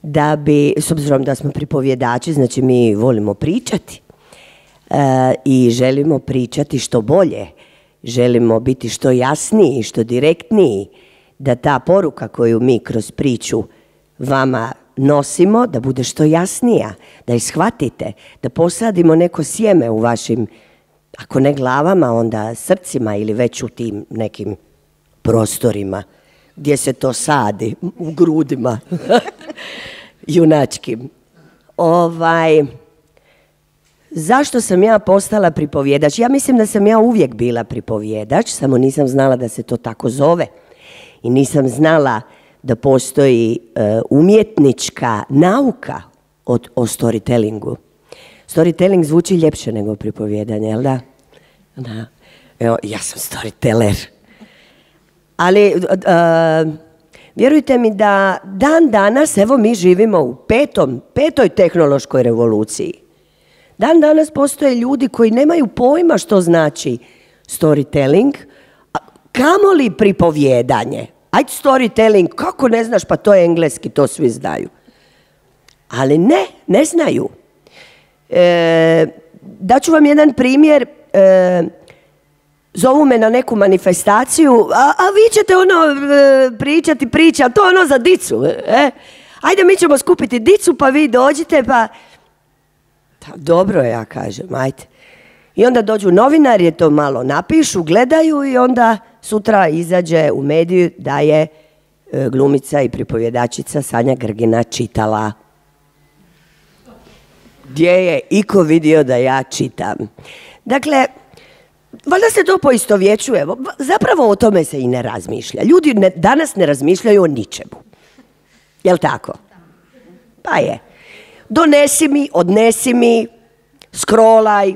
[SPEAKER 4] da bi, s obzirom da smo pripovjedači, znači mi volimo pričati i želimo pričati što bolje, želimo biti što jasniji, što direktniji, da ta poruka koju mi kroz priču vama nosimo, da bude što jasnija, da je shvatite, da posadimo neko sjeme u vašim, ako ne glavama, onda srcima ili već u tim nekim prostorima gdje se to sadi, u grudima junačkim. Zašto sam ja postala pripovjedač? Ja mislim da sam ja uvijek bila pripovjedač, samo nisam znala da se to tako zove. I nisam znala da postoji umjetnička nauka o storytellingu. Storytelling zvuči ljepše nego pripovjedanje, jel da? Da. Evo, ja sam storyteller. Ali vjerujte mi da dan danas, evo mi živimo u petoj tehnološkoj revoluciji. Dan danas postoje ljudi koji nemaju pojma što znači storytelling, kamoli pripovjedanje. Ajde storytelling, kako ne znaš, pa to je engleski, to svi znaju. Ali ne znaju. Daću vam jedan primjer. Zovu me na neku manifestaciju, a vi ćete pričati priče, a to je za dicu. Ajde, mi ćemo skupiti dicu, pa vi dođite, pa... Dobro, ja kažem, ajde. I onda dođu novinari, je to malo napišu, gledaju i onda sutra izađe u mediju da je glumica i pripovjedačica Sanja Grgina čitala. Gdje je iko vidio da ja čitam? Dakle, valjda se to poistovjećuje. Zapravo o tome se i ne razmišlja. Ljudi danas ne razmišljaju o ničemu. Jel' tako? Pa je. Donesi mi, odnesi mi, scrollaj,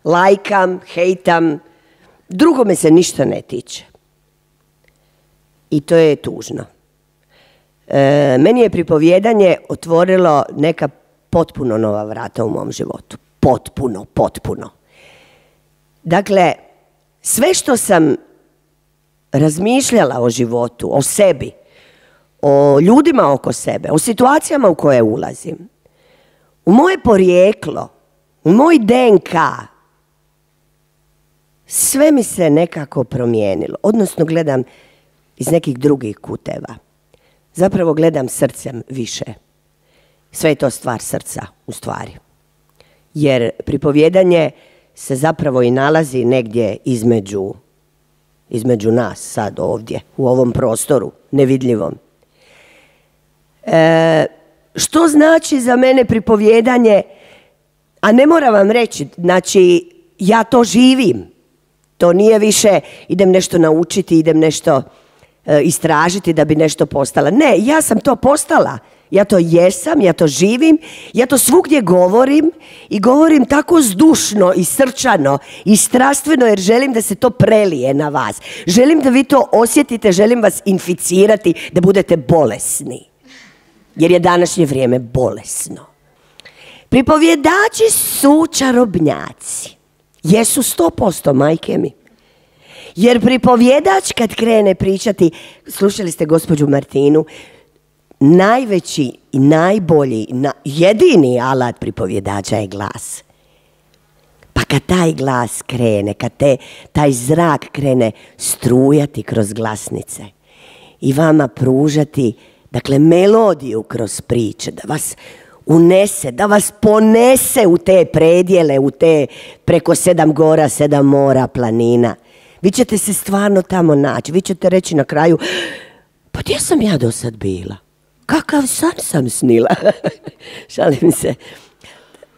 [SPEAKER 4] lajkam, hejtam. Drugo me se ništa ne tiče. I to je tužno. Meni je pripovjedanje otvorilo neka potpuno nova vrata u mom životu. Potpuno. Dakle, sve što sam razmišljala o životu, o sebi, o ljudima oko sebe, o situacijama u koje ulazim, u moje porijeklo, u moj DNK, sve mi se nekako promijenilo. Odnosno gledam iz nekih drugih kuteva. Zapravo gledam srcem više. Sve je to stvar srca, u stvari. Jer pripovjedanje se zapravo i nalazi negdje između nas sad ovdje, u ovom prostoru, nevidljivom. Što znači za mene pripovjedanje? A ne moram vam reći, znači ja to živim. To nije više idem nešto naučiti, idem nešto istražiti da bi nešto postala. Ne, ja sam to postala. Ja to jesam, ja to živim, ja to svugdje govorim i govorim tako zdušno i srčano i strastveno jer želim da se to prelije na vas. Želim da vi to osjetite, želim vas inficirati, da budete bolesni. Jer je današnje vrijeme bolesno. Pripovjedači su čarobnjaci. Jesu 100%, majke mi. Jer pripovjedač kad krene pričati, slušali ste gospođu Martinu, najveći i najbolji, jedini alat pripovjedača je glas. Pa kad taj glas krene, kad taj zrak krene strujati kroz glasnice i vama pružati, dakle, melodiju kroz priče, da vas unese, da vas ponese u te predjele, u te preko 7 gora, 7 mora, planina. Vi ćete se stvarno tamo naći. Vi ćete reći na kraju, pa gdje sam ja do sad bila? Kakav san sam snila? Šalim se.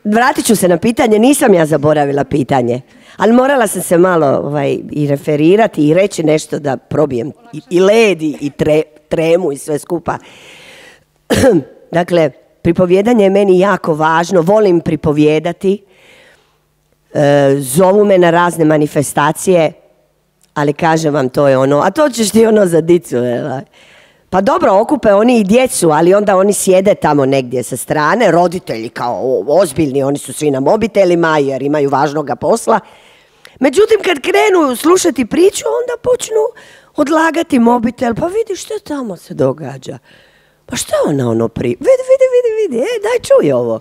[SPEAKER 4] Vratit ću se na pitanje, nisam ja zaboravila pitanje, ali morala sam se malo i referirati i reći nešto da probijem i led i tremu i sve skupa. Dakle, pripovjedanje je meni jako važno, volim pripovjedati, zovu me na razne manifestacije, ali kažem vam, to je ono, a to ćeš ti ono za dicu. Pa dobro, okupe oni i djecu, ali onda oni sjede tamo negdje sa strane, roditelji kao ozbiljni, oni su svi na mobitelima jer imaju važnoga posla. Međutim, kad krenu slušati priču, onda počnu odlagati mobitel, pa vidi što tamo se događa. Pa što ona ono vidi, daj čuj ovo.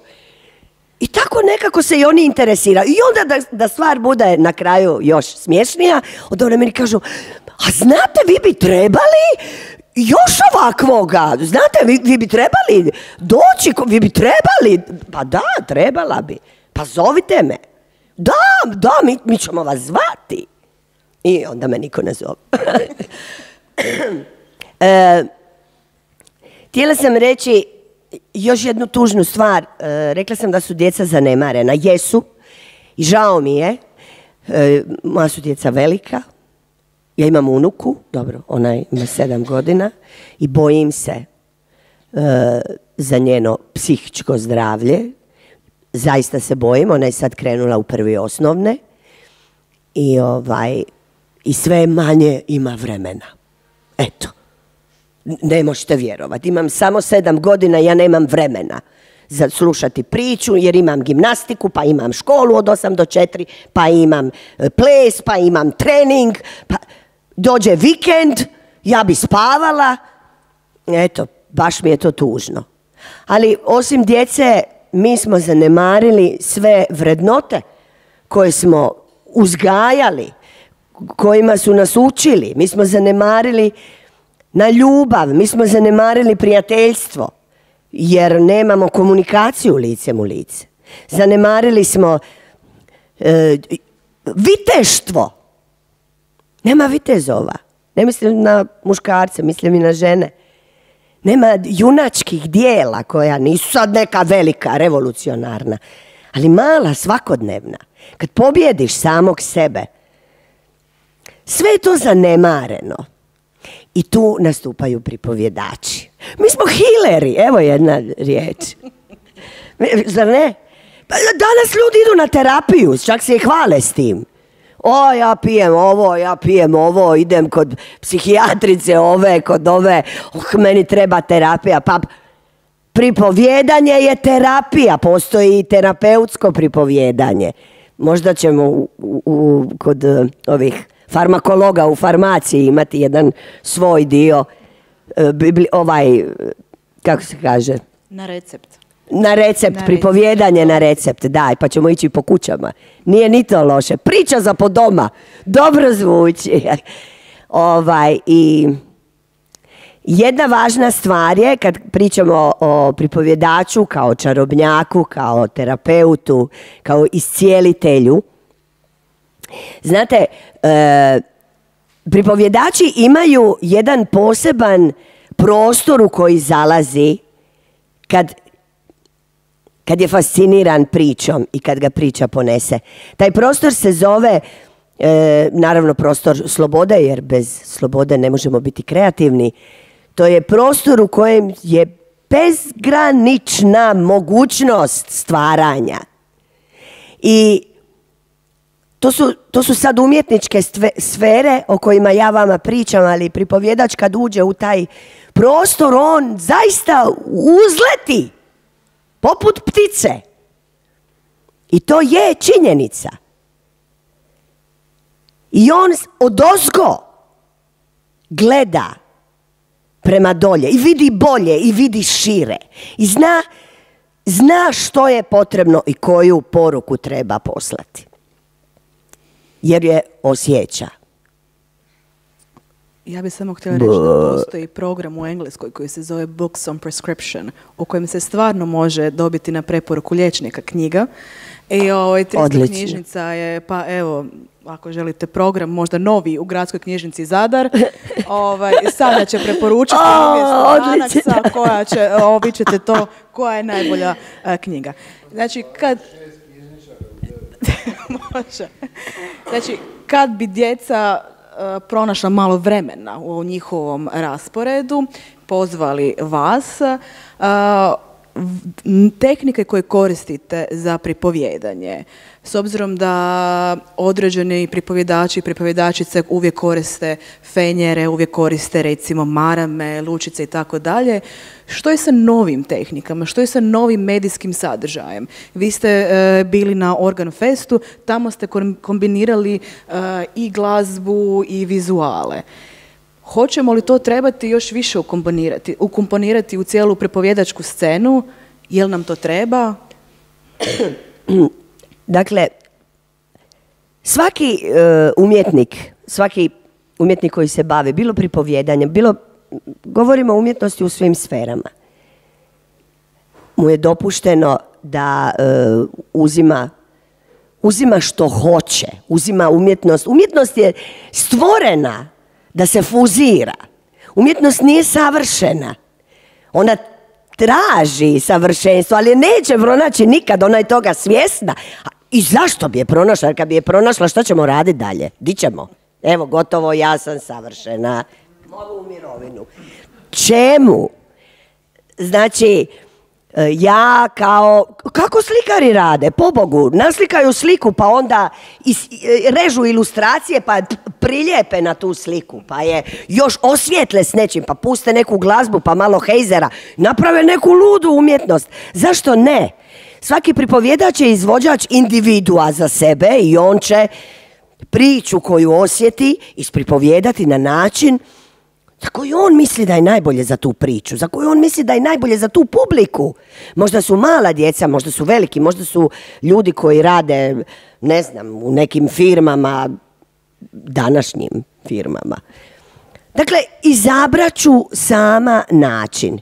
[SPEAKER 4] I tako nekako se i oni interesiraju. I onda da stvar bude na kraju još smješnija, onda oni meni kažu, a znate, vi bi trebali još ovakvoga, znate, vi bi trebali doći, vi bi trebali, pa da, trebala bi, pa zovite me. Da, mi ćemo vas zvati. I onda me niko ne zove. Htjela sam reći još jednu tužnu stvar. Rekla sam da su djeca zanemarena. Jesu. I žao mi je. Moja su djeca velika. Ja imam unuku. Dobro, ona ima 7 godina. I bojim se za njeno psihičko zdravlje. Zaista se bojim. Ona je sad krenula u 1. osnovne. I sve manje ima vremena. Eto. Ne možete vjerovati, imam samo 7 godina, ja nemam vremena za slušati priču jer imam gimnastiku, pa imam školu od 8 do 4, pa imam ples, pa imam trening, pa dođe vikend, ja bi spavala. Eto, baš mi je to tužno. Ali osim djece, mi smo zanemarili sve vrednote koje smo uzgajali, kojima su nas učili. Mi smo zanemarili na ljubav, mi smo zanemarili prijateljstvo, jer nemamo komunikaciju licem u lice. Zanemarili smo viteštvo. Nema vitezova. Ne mislim na muškarce, mislim i na žene. Nema junačkih dijela koja nisu sad neka velika, revolucionarna, ali mala, svakodnevna. Kad pobjediš samog sebe, sve je to zanemareno. I tu nastupaju pripovjedači. Mi smo healeri, evo jedna riječ. Zar ne? Danas ljudi idu na terapiju, čak se i hvale s tim. Ja pijem ovo, idem kod psihijatrice kod ove, meni treba terapija. Pa pripovjedanje je terapija, postoji i terapeutsko pripovjedanje. Možda ćemo kod ovih farmakologa u farmaciji imati jedan svoj dio, kako se kaže?
[SPEAKER 1] Na recept.
[SPEAKER 4] Na recept, pripovjedanje na recept, daj, pa ćemo ići po kućama. Nije ni to loše. Priča za po doma. Dobro zvuči. Jedna važna stvar je, kad pričamo o pripovjedaču kao čarobnjaku, kao terapeutu, kao iscijelitelju, znate, pripovjedači imaju jedan poseban prostor u koji zalazi kad je fasciniran pričom i kad ga priča ponese. Taj prostor se zove, naravno, prostor slobode, jer bez slobode ne možemo biti kreativni. To je prostor u kojem je bezgranična mogućnost stvaranja. I to su sad umjetničke sfere o kojima ja vama pričam, ali pripovjedač kad uđe u taj prostor, on zaista uzleti poput ptice. I to je činjenica. I on odozgo gleda prema dolje i vidi bolje i vidi šire. I zna što je potrebno i koju poruku treba poslati. Jer je osjeća.
[SPEAKER 1] Ja bih samo htjela reći da postoji program u Engleskoj koji se zove Books on Prescription, u kojem se stvarno može dobiti na preporuku liječnika knjiga. I 300 knjižnica je, pa evo, ako želite program, možda novi u Gradskoj knjižnici Zadar, sada će preporučiti umjesto Anaksa koja će, vi ćete to, koja je najbolja knjiga. Znači, kad bi djeca pronašla malo vremena u njihovom rasporedu, pozvali vas, tehnike koje koristite za pripovijedanje, s obzirom da određeni pripovjedači i pripovjedačice uvijek koriste fenjere, uvijek koriste recimo marame, lučice i tako dalje, što je sa novim tehnikama, što je sa novim medijskim sadržajem? Vi ste bili na Organ Festu, tamo ste kombinirali i glazbu i vizuale. Hoćemo li to trebati još više ukomponirati u cijelu pripovjedačku scenu? Jel nam to treba?
[SPEAKER 4] Dakle, svaki umjetnik koji se bavi, bilo pripovjedanjem, govorimo o umjetnosti u svim sferama, mu je dopušteno da uzima što hoće, uzima umjetnost. Umjetnost je stvorena da se fuzira. Umjetnost nije savršena. Ona traži savršenstvo, ali neće pronaći nikad, ona je toga svjesna. I zašto bi je pronašla? Jer kad bi je pronašla, što ćemo raditi dalje? Di ćemo? Evo, gotovo, ja sam savršena. Mogu u mirovinu. Čemu? Znači, ja kako slikari rade? Pobogu, naslikaju sliku pa onda režu ilustracije pa prilijepe na tu sliku, pa je još osvijetle s nečim, pa puste neku glazbu pa malo hejzera, naprave neku ludu umjetnost. Zašto ne? Svaki pripovjedač je izvođač individua za sebe i on će priču koju osjeti ispripovjedati na način za koju on misli da je najbolje za tu priču, za koju on misli da je najbolje za tu publiku. Možda su mala djeca, možda su veliki, možda su ljudi koji rade, ne znam, u nekim firmama, današnjim firmama. Dakle, izabrat ću sama način.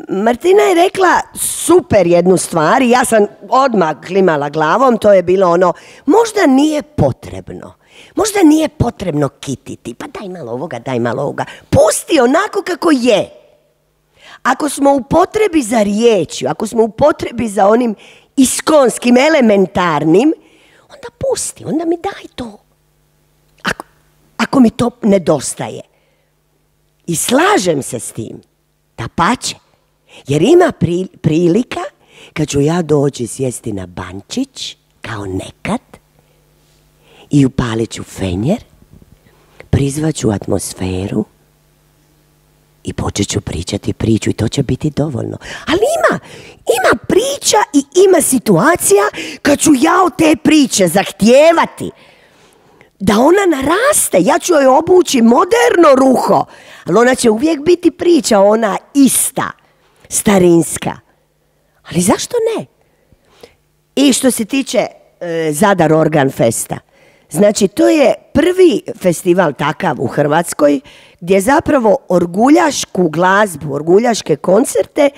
[SPEAKER 4] Martina je rekla super jednu stvar i ja sam odmah klimala glavom, to je bilo ono, možda nije potrebno. Možda nije potrebno kititi, pa daj malo ovoga, daj malo ovoga. Pusti onako kako je. Ako smo u potrebi za riječju, ako smo u potrebi za onim iskonskim, elementarnim, onda pusti, onda mi daj to. Ako mi to nedostaje. I slažem se s tim, dapače, jer ima prilika kad ću ja doći sjesti na bančić, kao nekad, i upalit ću fenjer, prizvat ću atmosferu i počet ću pričati priču i to će biti dovoljno. Ali ima priča i ima situacija kad ću ja od te priče zahtijevati da ona naraste. Ja ću joj obući moderno ruho, ali ona će uvijek biti priča, ona ista, starinska. Ali zašto ne? I što se tiče Zadar Organ Festa, Znači, to je prvi festival takav u Hrvatskoj gdje zapravo orguljašku glazbu, orguljaške koncerte,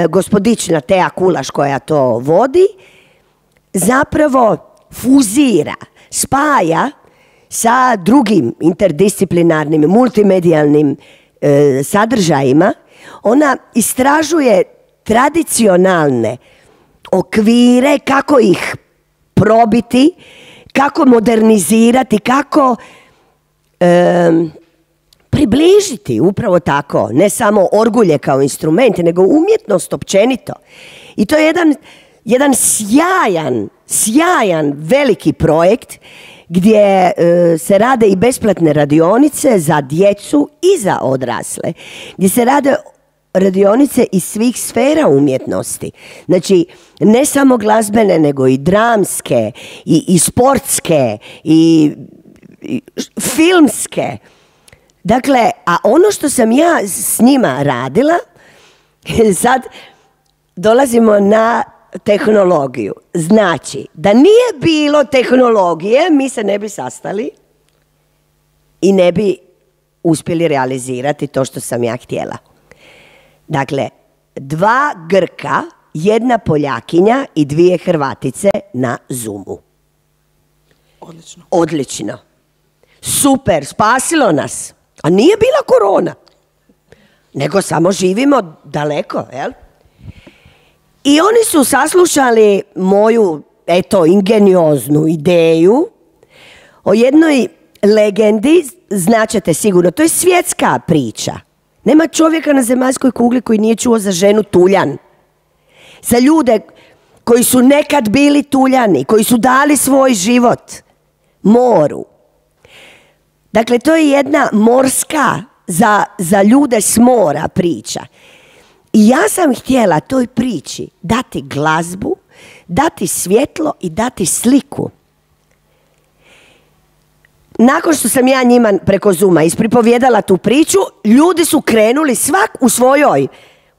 [SPEAKER 4] gospodična Teja Kulaš koja to vodi, zapravo fuzira, spaja sa drugim interdisciplinarnim, multimedijalnim sadržajima. Ona istražuje tradicionalne okvire, kako ih probiti, kako modernizirati, kako približiti, upravo tako, ne samo orgulje kao instrument, nego umjetnost općenito. I to je jedan sjajan veliki projekt gdje se rade i besplatne radionice za djecu i za odrasle, gdje se rade radionice iz svih sfera umjetnosti. Znači, ne samo glazbene, nego i dramske, i sportske, i filmske. Dakle, a ono što sam ja s njima radila, sad dolazimo na tehnologiju. Znači, da nije bilo tehnologije, mi se ne bi sastali i ne bi uspjeli realizirati to što sam ja htjela. Dakle, 2 Grka, 1 Poljakinja i 2 Hrvatice na Zoomu.
[SPEAKER 1] Odlično.
[SPEAKER 4] Odlično. Super, spasilo nas. A nije bila korona. Nego samo živimo daleko, jel? I oni su saslušali moju, eto, ingenioznu ideju o jednoj legendi, značete sigurno, to je svjetska priča. Nema čovjeka na zemaljskoj kugli koji nije čuo za ženu Tuljan. Za ljude koji su nekad bili Tuljani, koji su dali svoj život moru. Dakle, to je jedna morska, za ljude s mora priča. I ja sam htjela toj priči dati glazbu, dati svjetlo i dati sliku. Nakon što sam ja njima preko Zooma ispripovjedala tu priču, ljudi su krenuli svak u svojoj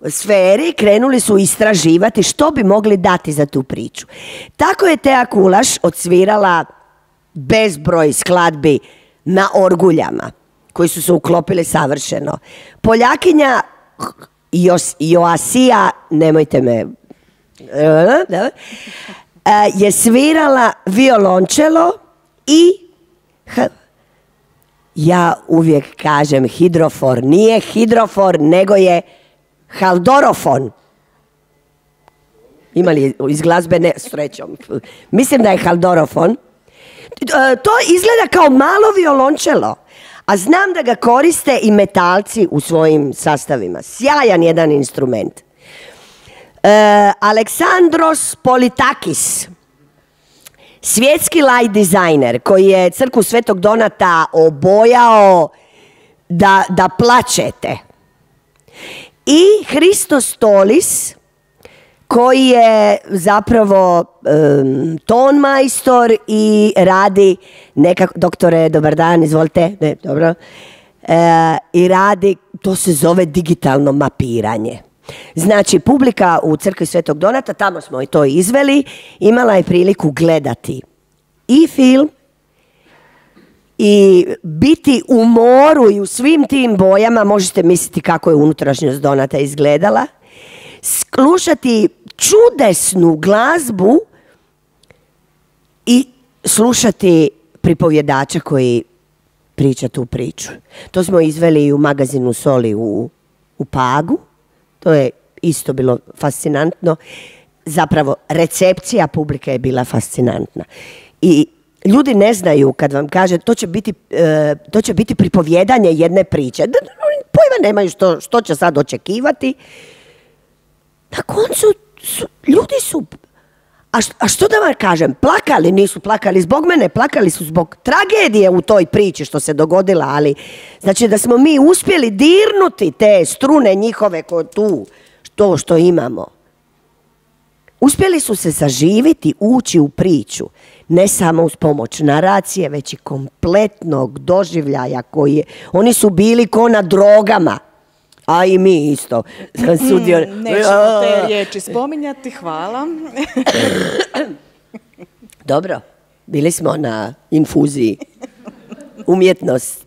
[SPEAKER 4] sferi, krenuli su istraživati što bi mogli dati za tu priču. Tako je Teja Kulaš odsvirala bezbroj skladbi na orguljama, koji su se uklopili savršeno. Poljakinja Joasija, nemojte me, je svirala violončelo i ja uvijek kažem hidrofor. Nije hidrofor, nego je haldorofon. Ima li iz glazbe? Ne, srećom. Mislim da je haldorofon. To izgleda kao malo violončelo, a znam da ga koriste i metalci u svojim sastavima. Sjajan jedan instrument. Aleksandros Politakis, svjetski light dizajner koji je crkvu Svetog Donata obojao da plačete. I Hristos Tolis koji je zapravo ton majstor i radi nekako, doktore, dobar dan, izvolite, ne, dobro, i radi, to se zove digitalno mapiranje. Znači, publika u crkvi Svetog Donata, tamo smo i to izveli, imala je priliku gledati i film i biti u moru i u svim tim bojama, možete misliti kako je unutrašnjost Donata izgledala, slušati čudesnu glazbu i slušati pripovjedača koji priča tu priču. To smo izveli i u magazinu Soli u Pagu. To je isto bilo fascinantno. Zapravo, recepcija publike je bila fascinantna. I ljudi ne znaju kad vam kaže to će biti pripovjedanje jedne priče. Pojma nemaju što će sad očekivati. Na koncu ljudi su, a što da vam kažem, plakali, nisu plakali zbog mene, plakali su zbog tragedije u toj priči što se dogodila, ali znači da smo mi uspjeli dirnuti te strune njihove tu, to što imamo. Uspjeli su se zaživiti, ući u priču, ne samo uz pomoć naracije, već i kompletnog doživljaja koji je, oni su bili ko na drogama. A i mi isto.
[SPEAKER 1] Nećemo te riječi spominjati, hvala.
[SPEAKER 4] Dobro. Bili smo na infuziji. Umjetnost.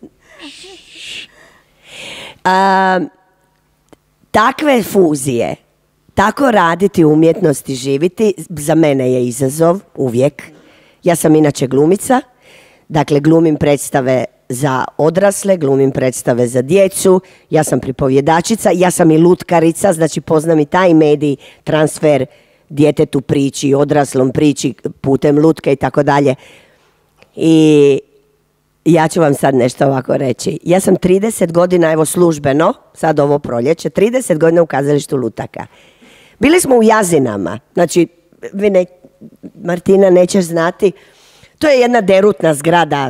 [SPEAKER 4] Takve fuzije, tako raditi u umjetnosti, živiti, za mene je izazov uvijek. Ja sam inače glumica, dakle glumim predstave za odrasle, glumim predstave za djecu, ja sam pripovjedačica, ja sam i lutkarica, znači poznam i taj medij, transfer djetetu priči, odraslom priči putem lutke i tako dalje. I ja ću vam sad nešto ovako reći. Ja sam 30 godina, evo službeno, sad ovo proljeće, 30 godina u kazalištu lutaka. Bili smo u Jazinama, znači, Martina, nećeš znati, to je jedna derutna zgrada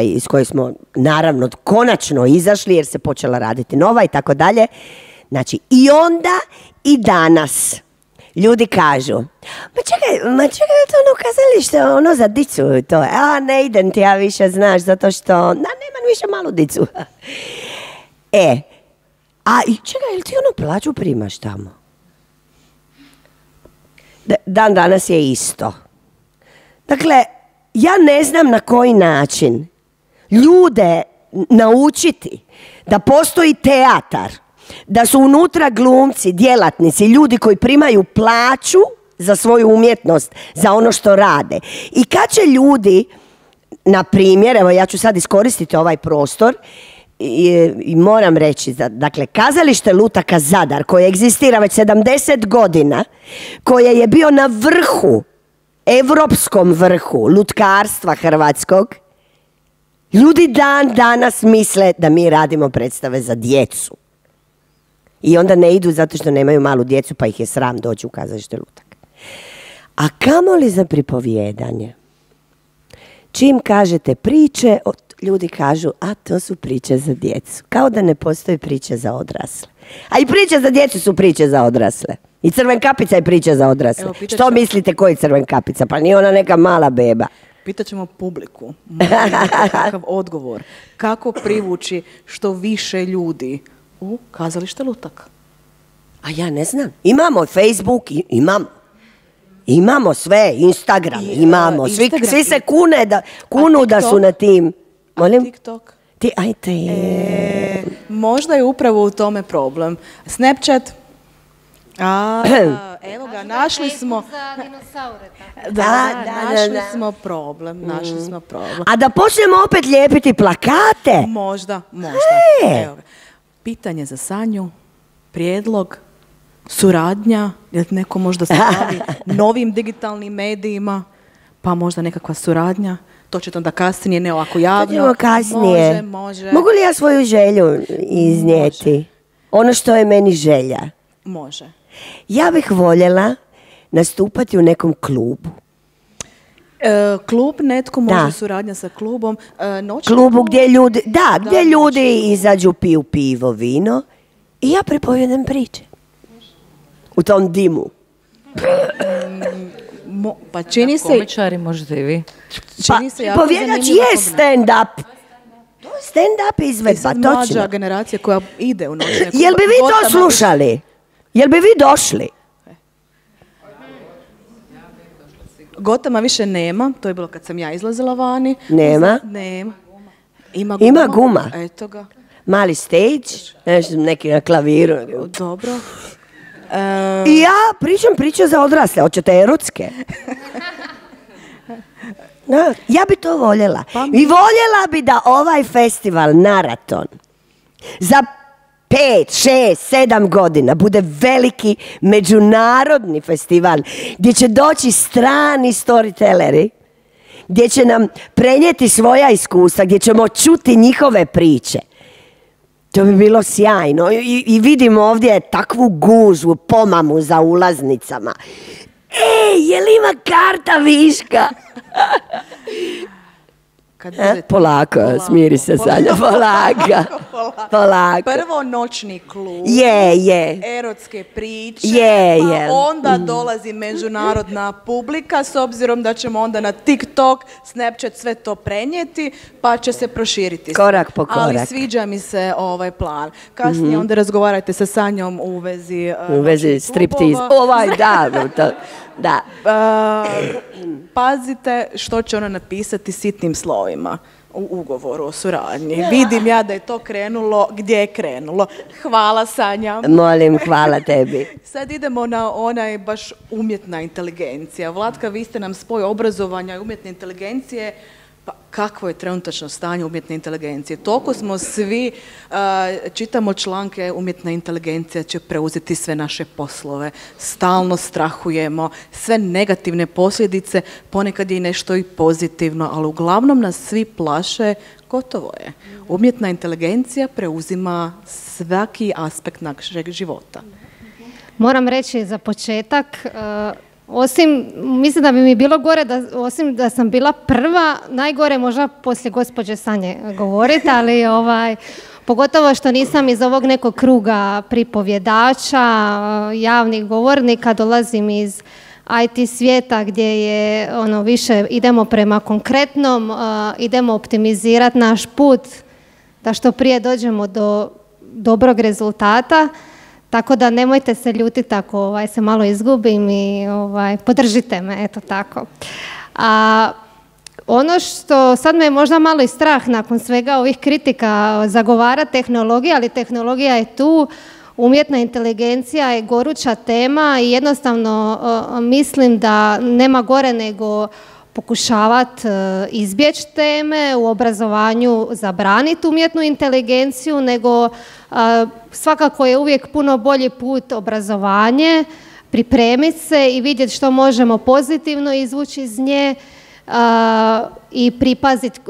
[SPEAKER 4] iz koje smo naravno konačno izašli jer se počela raditi nova i tako dalje. Znači, i onda i danas ljudi kažu, ma čekaj, to ono kazalište, ono za dicu, to je, ne idem ti ja više, znaš, zato što, nemam više malu dicu. Čekaj, jel ti ono plaću primaš tamo? Dan danas je isto. Dakle, ja ne znam na koji način ljude naučiti da postoji teatar, da su unutra glumci, djelatnici, ljudi koji primaju plaću za svoju umjetnost, za ono što rade. I kad će ljudi, na primjer, evo ja ću sad iskoristiti ovaj prostor i moram reći, dakle, kazalište lutaka Zadar, koje egzistira već 70 godina, koje je bio na vrhu, evropskom vrhu lutkarstva hrvatskog, ljudi dan danas misle da mi radimo predstave za djecu. I onda ne idu zato što nemaju malu djecu pa ih je sram doći u kazalište lutaka. A kamoli za pripovijedanje? Čim kažete priče, ljudi kažu, a to su priče za djecu. Kao da ne postoji priče za odrasle. A i priče za djecu su priče za odrasle. I Crven kapica je priča za odrasle. Evo, što mislite koji Crven kapica? Pa nije ona neka mala beba.
[SPEAKER 1] Pitaćemo publiku. Kakav odgovor. Kako privući što više ljudi u kazalište lutaka?
[SPEAKER 4] A ja ne znam. Imamo Facebook, imamo sve, Instagram, imamo. Svi se kunu da su na tim.
[SPEAKER 1] Molim? TikTok? Možda je upravo u tome problem. Snapchat? Evo ga, našli smo. Našli smo problem.
[SPEAKER 4] A da počnemo opet lijepiti plakate?
[SPEAKER 1] Možda. Evo ga. Pitanje za Sanju, prijedlog, suradnja, jer neko možda se bavi novim digitalnim medijima, pa možda nekakva suradnja. To ćete onda kasnije, ne ovako javno.
[SPEAKER 4] To ćemo kasnije.
[SPEAKER 1] Može.
[SPEAKER 4] Mogu li ja svoju želju iznijeti? Može. Ono što je meni želja.
[SPEAKER 1] Može.
[SPEAKER 4] Ja bih voljela nastupati u nekom klubu.
[SPEAKER 1] Klub, netko može suradnja sa klubom.
[SPEAKER 4] Klubu gdje ljudi izađu, piju pivo, vino i ja pripovijedam priče. U tom dimu.
[SPEAKER 1] Pa čini se...
[SPEAKER 2] Komičari možete i vi.
[SPEAKER 4] Pripovjedač je stand-up. To je stand-up izvedba, točno.
[SPEAKER 1] Mlađa generacija koja ide u noćne klube.
[SPEAKER 4] Jel bi vi to slušali? Jel bi vi došli?
[SPEAKER 1] Gotama više nema, to je bilo kad sam ja izlazila vani.
[SPEAKER 4] Nema?
[SPEAKER 1] Nema.
[SPEAKER 4] Ima guma.
[SPEAKER 1] Eto ga.
[SPEAKER 4] Mali stage, neki na klaviru.
[SPEAKER 1] Dobro.
[SPEAKER 4] I ja pričam priče za odrasle, hoćete erotske? Ja bi to voljela. I voljela bi da ovaj festival, Naraton, za 5, 6, 7 godina bude veliki međunarodni festival gdje će doći strani storytelleri, gdje će nam prenijeti svoja iskustva, gdje ćemo čuti njihove priče. To bi bilo sjajno. I vidimo ovdje takvu gužvu, pomamu za ulaznicama. Je li ima karta viška? Polako, smiri se Sanja, polako.
[SPEAKER 1] Prvo noćni klub, erotske priče, pa onda dolazi međunarodna publika, s obzirom da ćemo onda na TikTok, Snapchat sve to prenijeti, pa će se proširiti.
[SPEAKER 4] Korak po korak.
[SPEAKER 1] Ali sviđa mi se ovaj plan. Kasnije onda razgovarajte sa Sanjom u vezi
[SPEAKER 4] striptiz. Da.
[SPEAKER 1] Pazite što će ona napisati sitnim slovima u ugovoru o suradnji. Vidim ja da je to krenulo, gdje je krenulo. Hvala, Sanja.
[SPEAKER 4] Molim, hvala tebi.
[SPEAKER 1] Sad idemo na onaj baš umjetna inteligencija. Vlatka, vi ste nam spoj obrazovanja i umjetne inteligencije. Pa kakvo je trenutačno stanje umjetne inteligencije? Toliko smo svi, čitamo članke, umjetna inteligencija će preuzeti sve naše poslove. Stalno strahujemo, sve negativne posljedice, ponekad je i nešto i pozitivno, ali uglavnom nas svi plaše, gotovo je. Umjetna inteligencija preuzima svaki aspekt našeg života.
[SPEAKER 5] Moram reći za početak, mislim da bi mi bilo gore, osim da sam bila prva, najgore možda poslije gospođe Sanje govoriti, ali pogotovo što nisam iz ovog nekog kruga pripovjedača, javnih govornika, dolazim iz IT svijeta gdje je više idemo prema konkretnom, idemo optimizirati naš put da što prije dođemo do dobrog rezultata. Tako da nemojte se ljutiti ako se malo izgubim i podržite me, eto tako. Ono što sad me je možda malo i strah nakon svega ovih kritika zagovara tehnologija, ali tehnologija je tu, umjetna inteligencija je goruća tema i jednostavno mislim da nema gore nego pokušavati izbjeći teme, u obrazovanju zabraniti umjetnu inteligenciju, nego svakako je uvijek puno bolji put obrazovanje, pripremiti se i vidjeti što možemo pozitivno izvući iz nje i pripaziti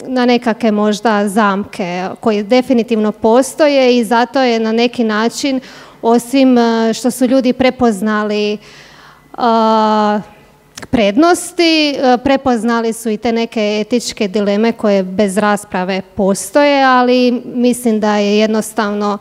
[SPEAKER 5] na nekakve možda zamke koje definitivno postoje i zato je na neki način, osim što su ljudi prepoznali prednosti, prepoznali su i te neke etičke dileme koje bez rasprave postoje, ali mislim da je jednostavno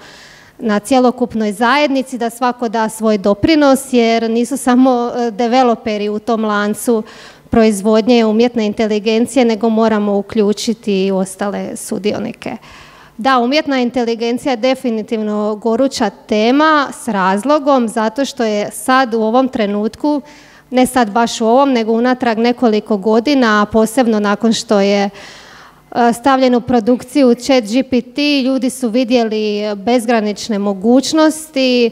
[SPEAKER 5] na cjelokupnoj zajednici da svako da svoj doprinos, jer nisu samo developeri u tom lancu proizvodnje umjetne inteligencije, nego moramo uključiti i ostale sudionike. Da, umjetna inteligencija je definitivno goruća tema s razlogom, zato što je sad u ovom trenutku, ne sad baš u ovom, nego unatrag nekoliko godina, a posebno nakon što je stavljen u produkciju ChatGPT, ljudi su vidjeli bezgranične mogućnosti,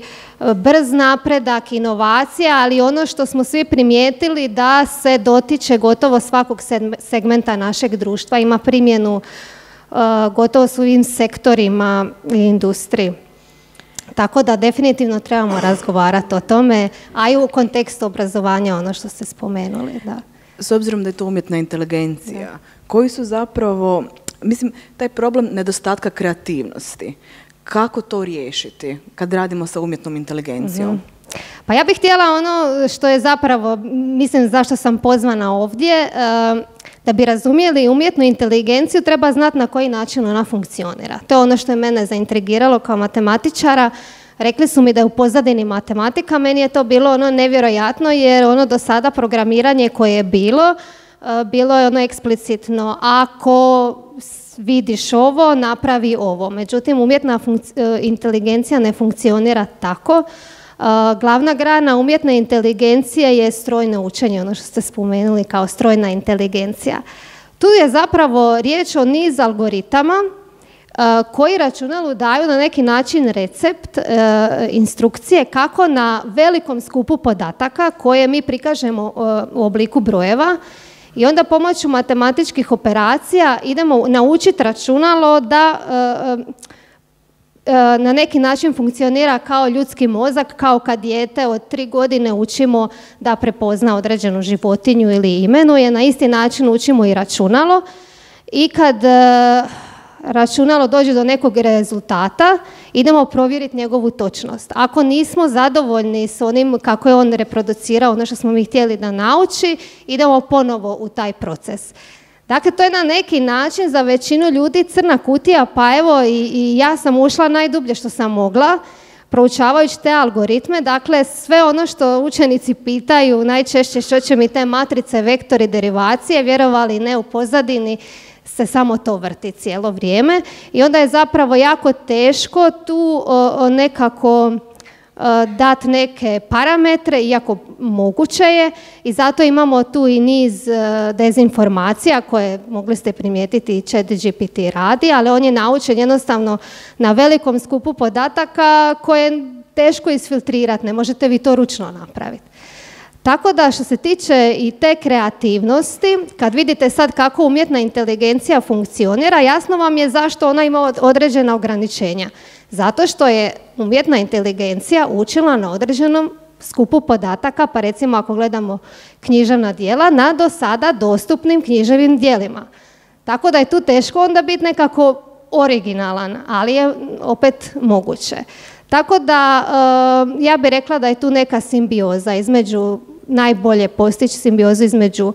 [SPEAKER 5] brz napredak, inovacija, ali ono što smo svi primijetili da se dotiče gotovo svakog segmenta našeg društva, ima primjenu gotovo svim sektorima i industriji. Tako da definitivno trebamo razgovarati o tome, a i u kontekstu obrazovanja, ono što ste spomenuli. Da.
[SPEAKER 1] S obzirom da je to umjetna inteligencija, koji su zapravo, mislim, taj problem nedostatka kreativnosti, kako to riješiti kad radimo sa umjetnom inteligencijom?
[SPEAKER 5] Pa ja bih htjela ono što je zapravo, mislim zašto sam pozvana ovdje, da bi razumjeli umjetnu inteligenciju treba znati na koji način ona funkcionira. To je ono što je mene zaintrigiralo kao matematičara. Rekli su mi da je u pozadini matematika, meni je to bilo ono nevjerojatno jer ono do sada programiranje koje je bilo je ono eksplicitno ako vidiš ovo, napravi ovo. Međutim, umjetna inteligencija ne funkcionira tako. Glavna grana umjetne inteligencije je strojno učenje, ono što ste spomenuli kao strojna inteligencija. Tu je zapravo riječ o niz algoritama koji računalu daju na neki način recept, instrukcije kako na velikom skupu podataka koje mi prikažemo u obliku brojeva i onda pomoću matematičkih operacija idemo naučiti računalo da na neki način funkcionira kao ljudski mozak, kao kad dijete od 3 godine učimo da prepozna određenu životinju ili imenuje, na isti način učimo i računalo i kad računalo dođe do nekog rezultata, idemo provjeriti njegovu točnost. Ako nismo zadovoljni s onim kako je on reproducirao ono što smo mi htjeli da nauči, idemo ponovo u taj proces. Dakle, to je na neki način za većinu ljudi crna kutija, pa evo i ja sam ušla najdublje što sam mogla, proučavajući te algoritme. Dakle, sve ono što učenici pitaju, najčešće što će mi te matrice, vektori, derivacije, vjerovali ne, u pozadini se samo to vrti cijelo vrijeme i onda je zapravo jako teško tu nekako dati neke parametre, iako moguće je, i zato imamo tu i niz dezinformacija koje mogli ste primijetiti i ChatGPT radi, ali on je naučen jednostavno na velikom skupu podataka koje je teško isfiltrirati, ne možete vi to ručno napraviti. Tako da što se tiče i te kreativnosti, kad vidite sad kako umjetna inteligencija funkcionira, jasno vam je zašto ona ima određena ograničenja. Zato što je umjetna inteligencija učila na određenom skupu podataka, pa recimo ako gledamo književna djela, na do sada dostupnim književnim djelima. Tako da je tu teško onda biti nekako originalan, ali je opet moguće. Tako da ja bih rekla da je tu neka simbioza između, najbolje postići simbiozu između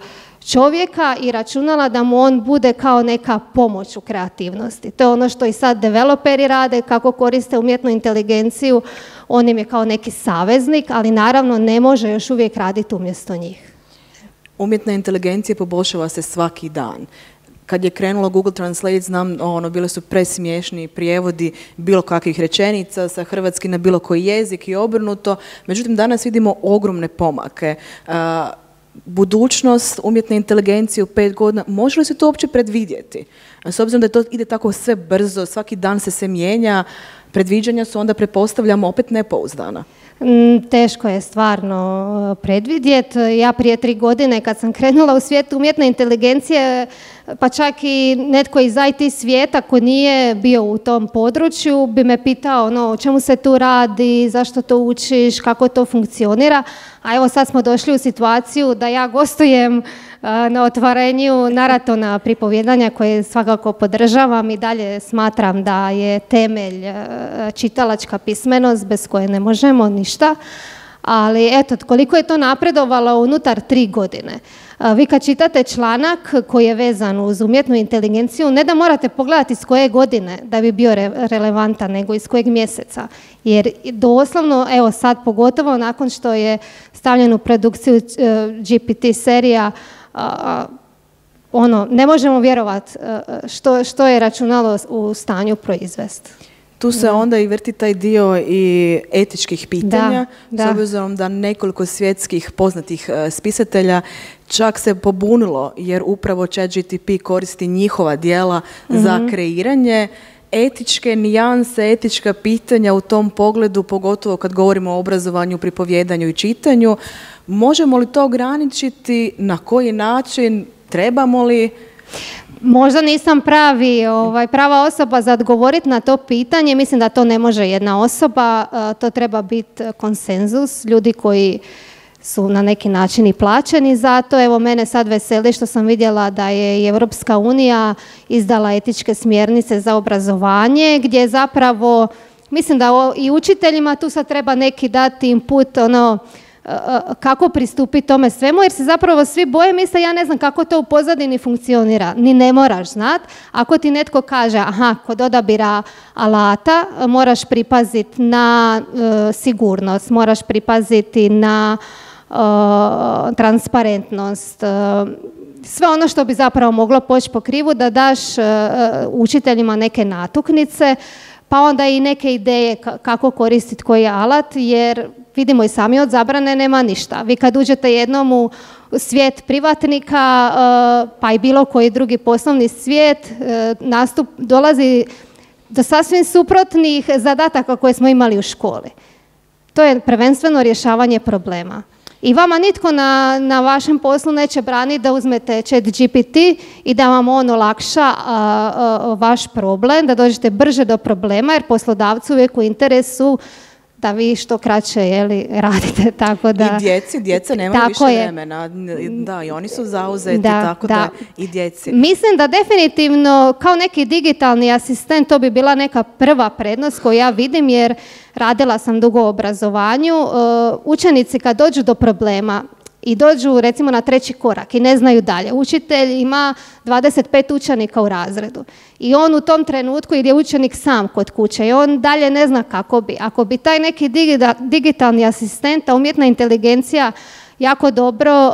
[SPEAKER 5] čovjeka i računala da mu on bude kao neka pomoć u kreativnosti. To je ono što i sad developeri rade, kako koriste umjetnu inteligenciju, on im je kao neki saveznik, ali naravno ne može još uvijek raditi umjesto njih.
[SPEAKER 1] Umjetna inteligencija poboljšava se svaki dan. Kad je krenulo Google Translate, znam, bile su presmiješni prijevodi bilo kakvih rečenica sa hrvatski na bilo koji jezik i obrnuto. Međutim, danas vidimo ogromne pomake. Budućnost umjetne inteligencije u 5 godina, može li se to uopće predvidjeti? S obzirom da to ide tako sve brzo, svaki dan se sve mijenja, predviđanja su onda, pretpostavljamo, opet nepouzdana.
[SPEAKER 5] Teško je stvarno predvidjeti. Ja prije 3 godine kad sam krenula u svijet umjetne inteligencije, pa čak i netko iz IT svijeta ko nije bio u tom području bi me pitao o čemu se tu radi, zašto to učiš, kako to funkcionira. A evo sad smo došli u situaciju da ja gostujem na otvaranju Naratona pripovjedanja koje svakako podržavam i dalje smatram da je temelj čitalačka pismenost bez koje ne možemo ništa. Ali eto, koliko je to napredovalo unutar 3 godine. Vi kad čitate članak koji je vezan uz umjetnu inteligenciju, ne da morate pogledati iz koje godine da bi bio relevantan, nego iz kojeg mjeseca. Jer doslovno, evo sad pogotovo nakon što je stavljen u produkciju GPT serija, ne možemo vjerovati što je računalo u stanju proizvesti.
[SPEAKER 1] Tu se onda i vrti taj dio i etičkih pitanja,
[SPEAKER 5] da.
[SPEAKER 1] S obzirom da nekoliko svjetskih poznatih spisatelja čak se pobunilo jer upravo ChatGPT koristi njihova djela za kreiranje. Etičke nijanse, etička pitanja u tom pogledu, pogotovo kad govorimo o obrazovanju, pripovjedanju i čitanju. Možemo li to ograničiti? Na koji način? Trebamo li?
[SPEAKER 5] Možda nisam prava osoba za odgovoriti na to pitanje. Mislim da to ne može jedna osoba. To treba biti konsenzus. Ljudi koji su na neki način i plaćeni za to. Evo, mene sad veseli što sam vidjela da je i Europska unija izdala etičke smjernice za obrazovanje, gdje zapravo, mislim da i učiteljima tu sad treba neki dati input, kako pristupiti tome svemu, jer se zapravo svi boje, misle ja ne znam kako to u pozadini funkcionira, ni ne moraš znat. Ako ti netko kaže, kod odabira alata moraš pripaziti na sigurnost, moraš pripaziti na transparentnost, sve ono što bi zapravo moglo poći po krivu, da daš učiteljima neke natuknice, pa onda i neke ideje kako koristiti koji alat, jer vidimo i sami od zabrane nema ništa. Vi kad uđete jednom u svijet privatnika, pa i bilo koji drugi poslovni svijet, dolazi do sasvim suprotnih zadataka koje smo imali u školi. To je prvenstveno rješavanje problema. I vama nitko na vašem poslu neće braniti da uzmete ChatGPT i da vam on olakša vaš problem, da dođete brže do problema, jer poslodavcu uvijek u interesu da vi što kraće radite. Tako da,
[SPEAKER 1] i djeca nemaju više vremena. Da, i oni su zauzeti, tako da i djeci.
[SPEAKER 5] Mislim da definitivno kao neki digitalni asistent to bi bila neka prva prednost koju ja vidim, jer radila sam dugo u obrazovanju. Učenici kad dođu do problema i dođu recimo na 3. korak i ne znaju dalje. Učitelj ima 25 učenika u razredu i on u tom trenutku, jer je učenik sam kod kuće i on dalje ne zna kako bi. Ako bi taj neki digitalni asistent, a umjetna inteligencija jako dobro,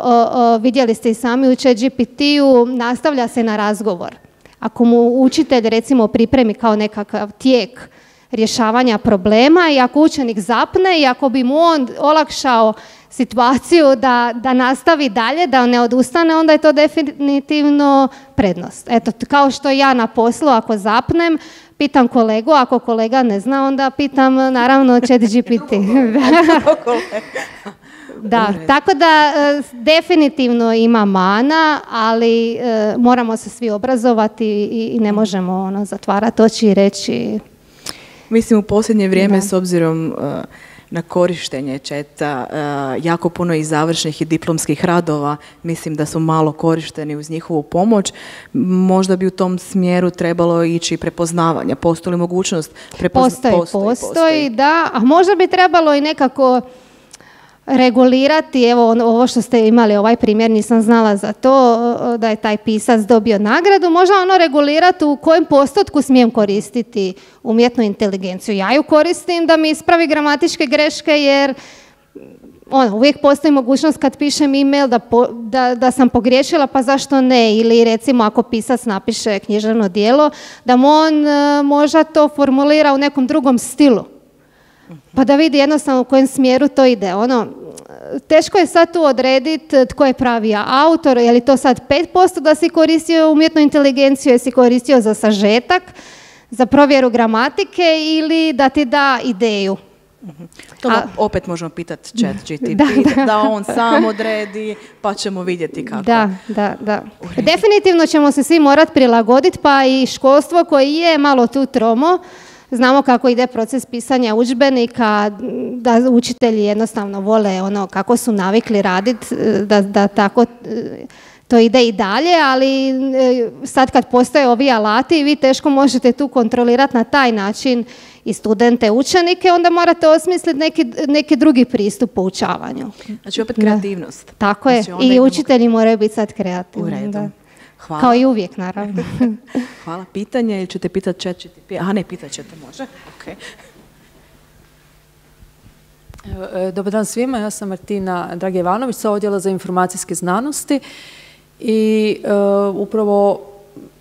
[SPEAKER 5] vidjeli ste i sami u ChatGPT-u, nastavlja se na razgovor. Ako mu učitelj recimo pripremi kao nekakav tijek rješavanja problema i ako učenik zapne i ako bi mu on olakšao situaciju da nastavi dalje, da ne odustane, onda je to definitivno prednost. Eto, kao što ja na poslu, ako zapnem, pitam kolegu, ako kolega ne zna, onda pitam naravno ChatGPT. Da, tako da definitivno ima mana, ali moramo se svi obrazovati i ne možemo zatvarati oči i reći...
[SPEAKER 1] Mislim, u posljednje vrijeme, s obzirom na korištenje četa, jako puno i završnih i diplomskih radova, mislim da su malo korišteni uz njihovu pomoć. Možda bi u tom smjeru trebalo ići prepoznavanja. Postoji li mogućnost
[SPEAKER 5] Postoji, da. A možda bi trebalo i nekako regulirati, evo ovo što ste imali, ovaj primjer, nisam znala za to, da je taj pisac dobio nagradu, možda regulirati u kojem postotku smijem koristiti umjetnu inteligenciju. Ja ju koristim da mi ispravi gramatičke greške, jer uvijek postoji mogućnost kad pišem e-mail da sam pogriješila, pa zašto ne? Ili recimo ako pisac napiše književno djelo, da mu on možda to formulira u nekom drugom stilu. Pa da vidi jednostavno u kojem smjeru to ide. Teško je sad tu odrediti tko je pravi autor, je li to sad 5% da si koristio umjetnu inteligenciju, jesi koristio za sažetak, za provjeru gramatike ili da ti da ideju.
[SPEAKER 1] To opet možemo pitati ChatGPT, da on sam odredi, pa ćemo vidjeti kako.
[SPEAKER 5] Da. Definitivno ćemo se svi morati prilagoditi, pa i školstvo koje je malo tu tromo. Znamo kako ide proces pisanja udžbenika, da učitelji jednostavno vole kako su navikli raditi, da tako to ide i dalje, ali sad kad postoje ovi alati, vi teško možete tu kontrolirati na taj način i studente, učenike, onda morate osmisliti neki drugi pristup poučavanju.
[SPEAKER 1] Znači opet kreativnost.
[SPEAKER 5] Tako je, i učitelji moraju biti sad kreativni.
[SPEAKER 1] U redu. Hvala.
[SPEAKER 5] Kao i uvijek, naravno.
[SPEAKER 1] Hvala. Pitanje ili ćete pitati ChatGPT? Aha, ne, pitat ćete, može. Okay.
[SPEAKER 6] Dobar dan svima, ja sam Martina Drage-Ivanović sa Odjela za informacijske znanosti i upravo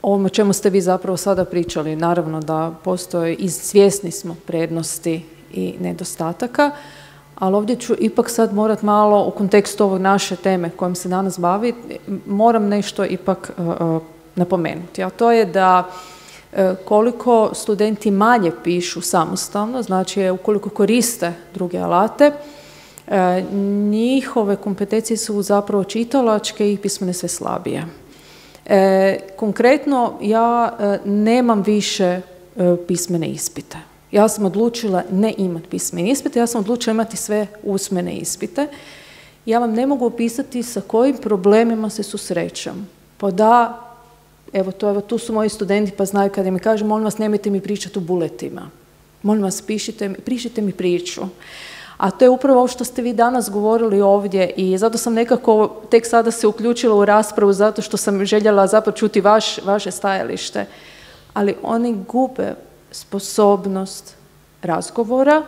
[SPEAKER 6] ovome o čemu ste vi zapravo sada pričali, naravno da postoje i svjesni smo prednosti i nedostataka, ali ovdje ću ipak sad morat malo u kontekstu ovog naše teme kojom se danas bavi, moram nešto ipak napomenuti, a to je da koliko studenti manje pišu samostalno, znači ukoliko koriste druge alate, njihove kompetencije su zapravo čitalačke i pismene sve slabije. Konkretno, ja nemam više pismene ispite. Ja sam odlučila ne imati pismene ispite, ja sam odlučila imati sve usmene ispite. Ja vam ne mogu opisati sa kojim problemima se susrećem. Pa da, evo tu su moji studenti pa znaju kada mi kažu molim vas nemojte mi pričati u buletima. Molim vas pišite mi priču. A to je upravo ovo što ste vi danas govorili ovdje i zato sam nekako tek sada se uključila u raspravu zato što sam željela zapravo čuti vaše stajalište. Ali oni gube sposobnost razgovora,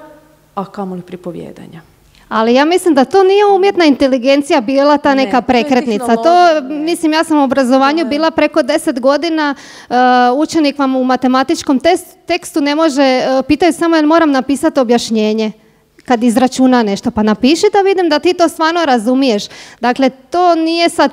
[SPEAKER 6] a kamoli pripovjedanja.
[SPEAKER 5] Ali ja mislim da to nije umjetna inteligencija bila ta neka prekretnica. Mislim, ja sam u obrazovanju bila preko 10 godina, učenik vam u matematičkom tekstu ne može, pitaju samo jer moram napisati objašnjenje kad izračuna nešto, pa napiši da vidim da ti to stvarno razumiješ. Dakle, to nije sad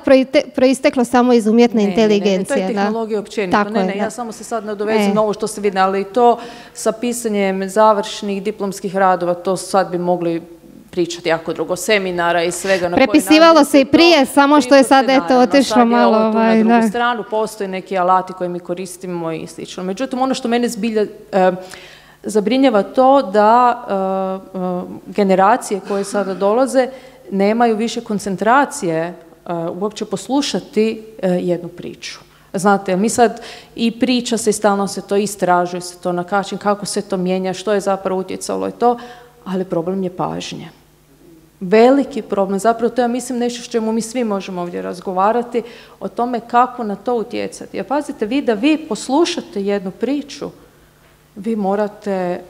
[SPEAKER 5] proisteklo samo iz umjetne inteligencije.
[SPEAKER 6] To je tehnologija općenito. Ja samo se sad nadovezam na ovo što ste vidjeli, ali to sa pisanjem završnih diplomskih radova, to sad bi mogli pričati jako drugo, seminara i svega.
[SPEAKER 5] Prepisivalo se i prije, samo što je sad otišlo malo.
[SPEAKER 6] Na drugu stranu postoje neki alati koje mi koristimo i slično. Međutim, ono što mene zbilja zabrinjava to da generacije koje sada dolaze nemaju više koncentracije uopće poslušati jednu priču. Znate, mi sad i priča se i stalno se to istražuje, se to na način kako se to mijenja, što je zapravo utjecalo i to, ali problem je pažnje. Veliki problem, zapravo to je, mislim, nešto što čemu mi svi možemo ovdje razgovarati o tome kako na to utjecati. Jer pazite, da vi poslušate jednu priču, vi morate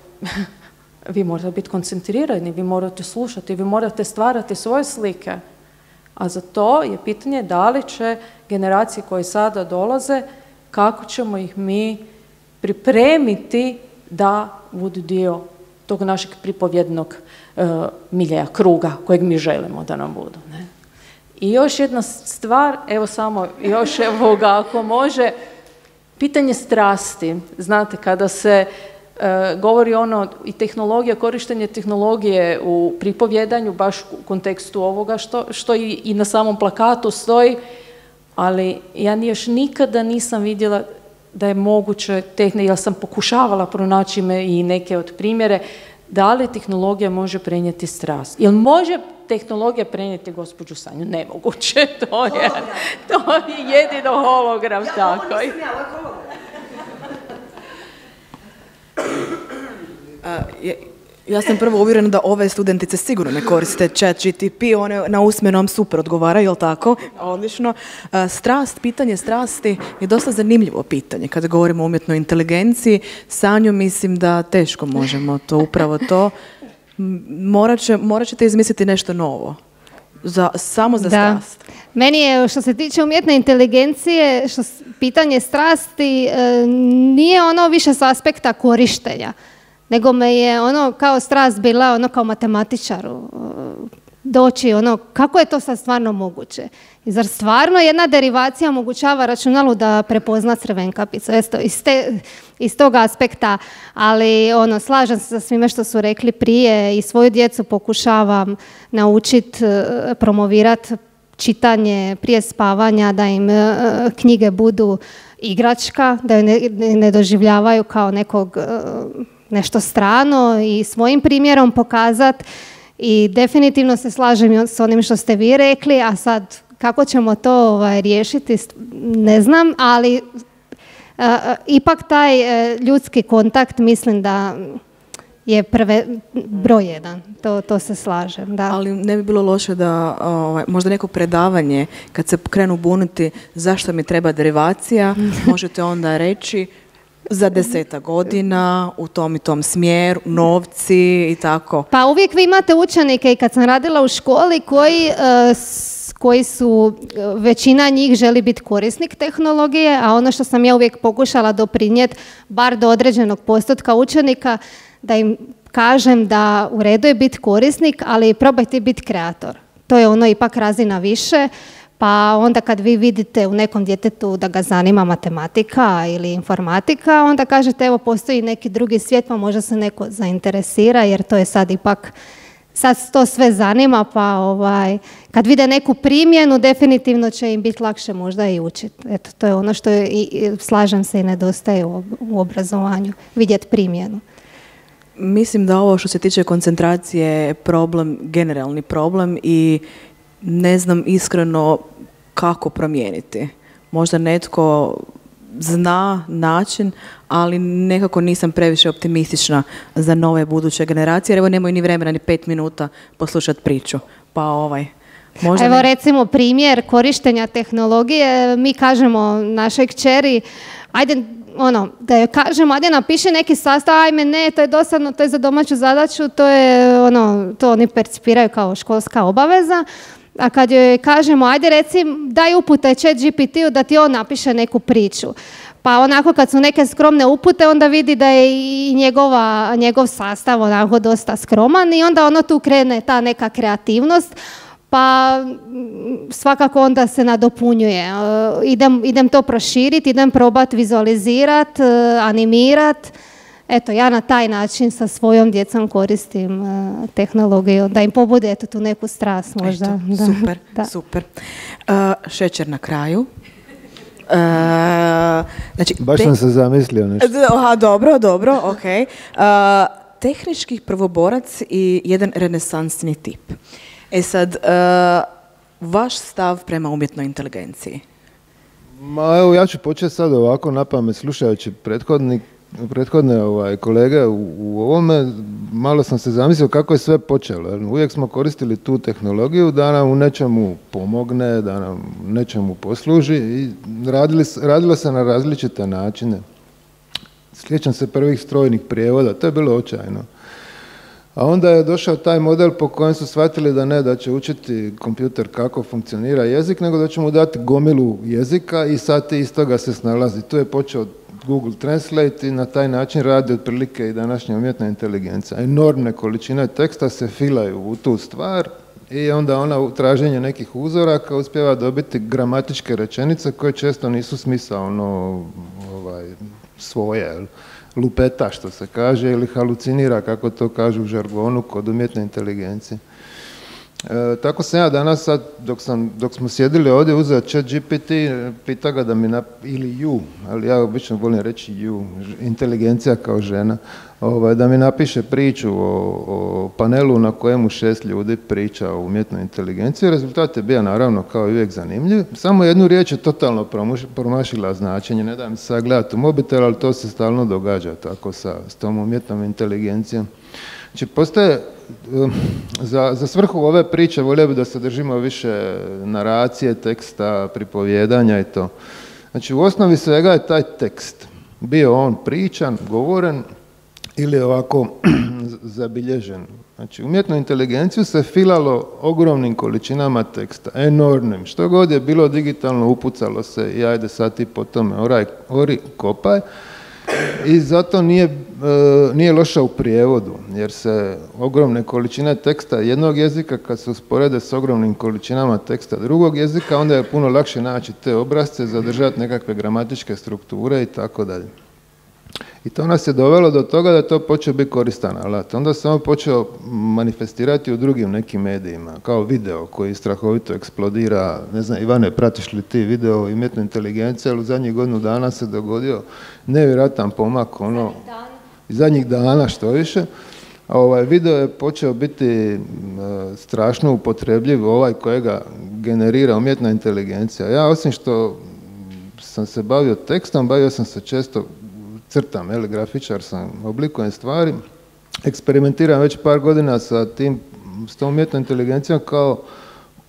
[SPEAKER 6] biti koncentrirani, vi morate slušati, vi morate stvarati svoje slike. A za to je pitanje da li će generacije koje sada dolaze, kako ćemo ih mi pripremiti da budu dio tog našeg pripovjednog miljeja, kruga kojeg mi želimo da nam budu. Ne? I još jedna stvar, evo samo još ako može, pitanje strasti. Znate, kada se govori i tehnologija, korištenje tehnologije u pripovjedanju, baš u kontekstu ovoga što i na samom plakatu stoji, ali ja još nikada nisam vidjela da je moguće, ja sam pokušavala pronaći i neke od primjere, da li tehnologija može prenijeti strast. Jel može tehnologija prenijeti gospođu Sanju? Nemoguće, to je jedino hologram, tako.
[SPEAKER 1] Ja sam prvo uvjerena da ove studentice sigurno ne koriste ChatGPT, one na usmenom super odgovaraju, jel tako? Odlično. Pitanje strasti je dosta zanimljivo pitanje. Kada govorimo o umjetnoj inteligenciji, Sanju mislim da teško možemo upravo to. Morat ćete izmisliti nešto novo. Samo za strast.
[SPEAKER 5] Meni je, što se tiče umjetne inteligencije, pitanje strasti nije ono više s aspekta korištenja, nego me je ono kao strast bila kao matematičaru doći kako je to sad stvarno moguće. I zar stvarno jedna derivacija omogućava računalu da prepozna crvenkapicu? Iz tog aspekta, ali slažem se sa svime što su rekli prije i svoju djecu pokušavam naučiti, promovirati čitanje prije spavanja, da im knjige budu igračka, da je ne doživljavaju kao nešto strano i svojim primjerom pokazati. I definitivno se slažem s onim što ste vi rekli, a sad kako ćemo to riješiti ne znam, ali ipak taj ljudski kontakt mislim da je broj jedan, to se slažem. Da.
[SPEAKER 1] Ali ne bi bilo loše da možda neko predavanje, kad se krenu buniti zašto mi treba derivacija, možete onda reći za 10 godina, u tom i tom smjeru, novci i tako.
[SPEAKER 5] Pa uvijek vi imate učenike i kad sam radila u školi koji su, većina njih želi biti korisnik tehnologije, a ono što sam ja uvijek pokušala doprinijeti, bar do određenog postotka učenika, da im kažem da u redu je biti korisnik, ali probajte biti kreator. To je ipak razina više. Pa onda kad vi vidite u nekom djetetu da ga zanima matematika ili informatika, onda kažete evo postoji neki drugi svijet, pa možda se neko zainteresira jer to je sad ipak, sad to sve zanima, pa kad vide neku primjenu definitivno će im biti lakše možda i učiti. Eto, to je ono što slažem se i nedostaje u obrazovanju, vidjeti primjenu.
[SPEAKER 1] Mislim da ovo što se tiče koncentracije je problem, generalni problem i ne znam iskreno kako promijeniti. Možda netko zna način, ali nekako nisam previše optimistična za nove buduće generacije, jer evo nemaju ni vremena ni 5 minuta poslušati priču. Pa možda
[SPEAKER 5] evo recimo primjer korištenja tehnologije, mi kažemo našoj kćeri, ajde da joj kažemo, ajde napiši neki sastav, ajme ne, to je dosadno, to je za domaću zadaću, to je to oni percipiraju kao školska obaveza. A kad joj kažemo, ajde daj uputaj ChatGPT-u da ti on napiše neku priču. Pa onako kad su neke skromne upute, onda vidi da je i njegov sastav onako dosta skroman i onda tu krene ta neka kreativnost. Pa svakako onda se nadopunjuje. Idem to proširiti, idem probati vizualizirati, animirati. Eto, ja na taj način sa svojom djecom koristim tehnologiju, da im pobude tu neku strast možda.
[SPEAKER 1] Eto, super, da. Super. Šećer na kraju.
[SPEAKER 7] Znači, baš sam se zamislio nešto.
[SPEAKER 1] Dobro, ok. Tehnički prvoborac i jedan renesansni tip. Sad, vaš stav prema umjetnoj inteligenciji?
[SPEAKER 7] Evo, ja ću početi sad ovako napamet slušajući prethodne kolege u ovome, malo sam se zamislio kako je sve počelo. Uvijek smo koristili tu tehnologiju da nam u nečemu pomogne, da nam nečemu posluži i radilo se na različite načine. Sjećam se prvih strojnih prijevoda, to je bilo očajno. A onda je došao taj model po kojem su shvatili da će učiti kompjuter kako funkcionira jezik, nego da će mu dati gomilu jezika i sad iz toga se snalazi. Tu je počeo Google Translate i na taj način radi otprilike i današnja umjetna inteligencija. Enormne količine teksta se filaju u tu stvar i onda ona u traženju nekih uzoraka uspijeva dobiti gramatičke rečenice koje često nisu smisaono svoje, lupeta što se kaže ili halucinira kako to kažu u žargonu kod umjetne inteligencije. Tako sam ja danas sad, dok smo sjedili ovdje, uzeo ChatGPT, pita ga da mi ili you, ali ja obično volim reći you, inteligencija kao žena, da mi napiše priču o panelu na kojemu 6 ljudi priča o umjetnoj inteligenciji. Rezultat je bio naravno kao i uvijek zanimljiv. Samo jednu riječ je totalno promašila značenje, ne da mi se sad gledati u mobitel, ali to se stalno događa tako s tom umjetnom inteligencijom. Znači, postoje, za svrhu ove priče volio bi da se držimo više naracije, teksta, pripovjedanja i to. Znači, u osnovi svega je taj tekst. Bio on pričan, govoren ili ovako zabilježen. Znači, umjetnu inteligenciju se filalo ogromnim količinama teksta, enormnim. Što god je bilo digitalno, upucalo se i ajde sad ti po tome ori kopaj. I zato nije loša u prijevodu, jer se ogromne količine teksta jednog jezika kad se usporede s ogromnim količinama teksta drugog jezika, onda je puno lakše naći te obrazce, zadržati nekakve gramatičke strukture i tako dalje. I to nas je dovelo do toga da je to počeo biti koristan alat. Onda se on počeo manifestirati u drugim nekim medijima, kao video koji strahovito eksplodira. Ne znam, Ivane, pratiš li ti video umjetne inteligencije, ali u zadnjih godinu dana se dogodio nevjerojatan pomak, zadnjih dana što više. Video je počeo biti strašno upotrebljiv, kojega generira umjetna inteligencija. Ja, osim što sam se bavio tekstom, bavio sam se često crtam, grafičar sam, oblikujem stvari, eksperimentiram već par godina s tom umjetnom inteligencijom kao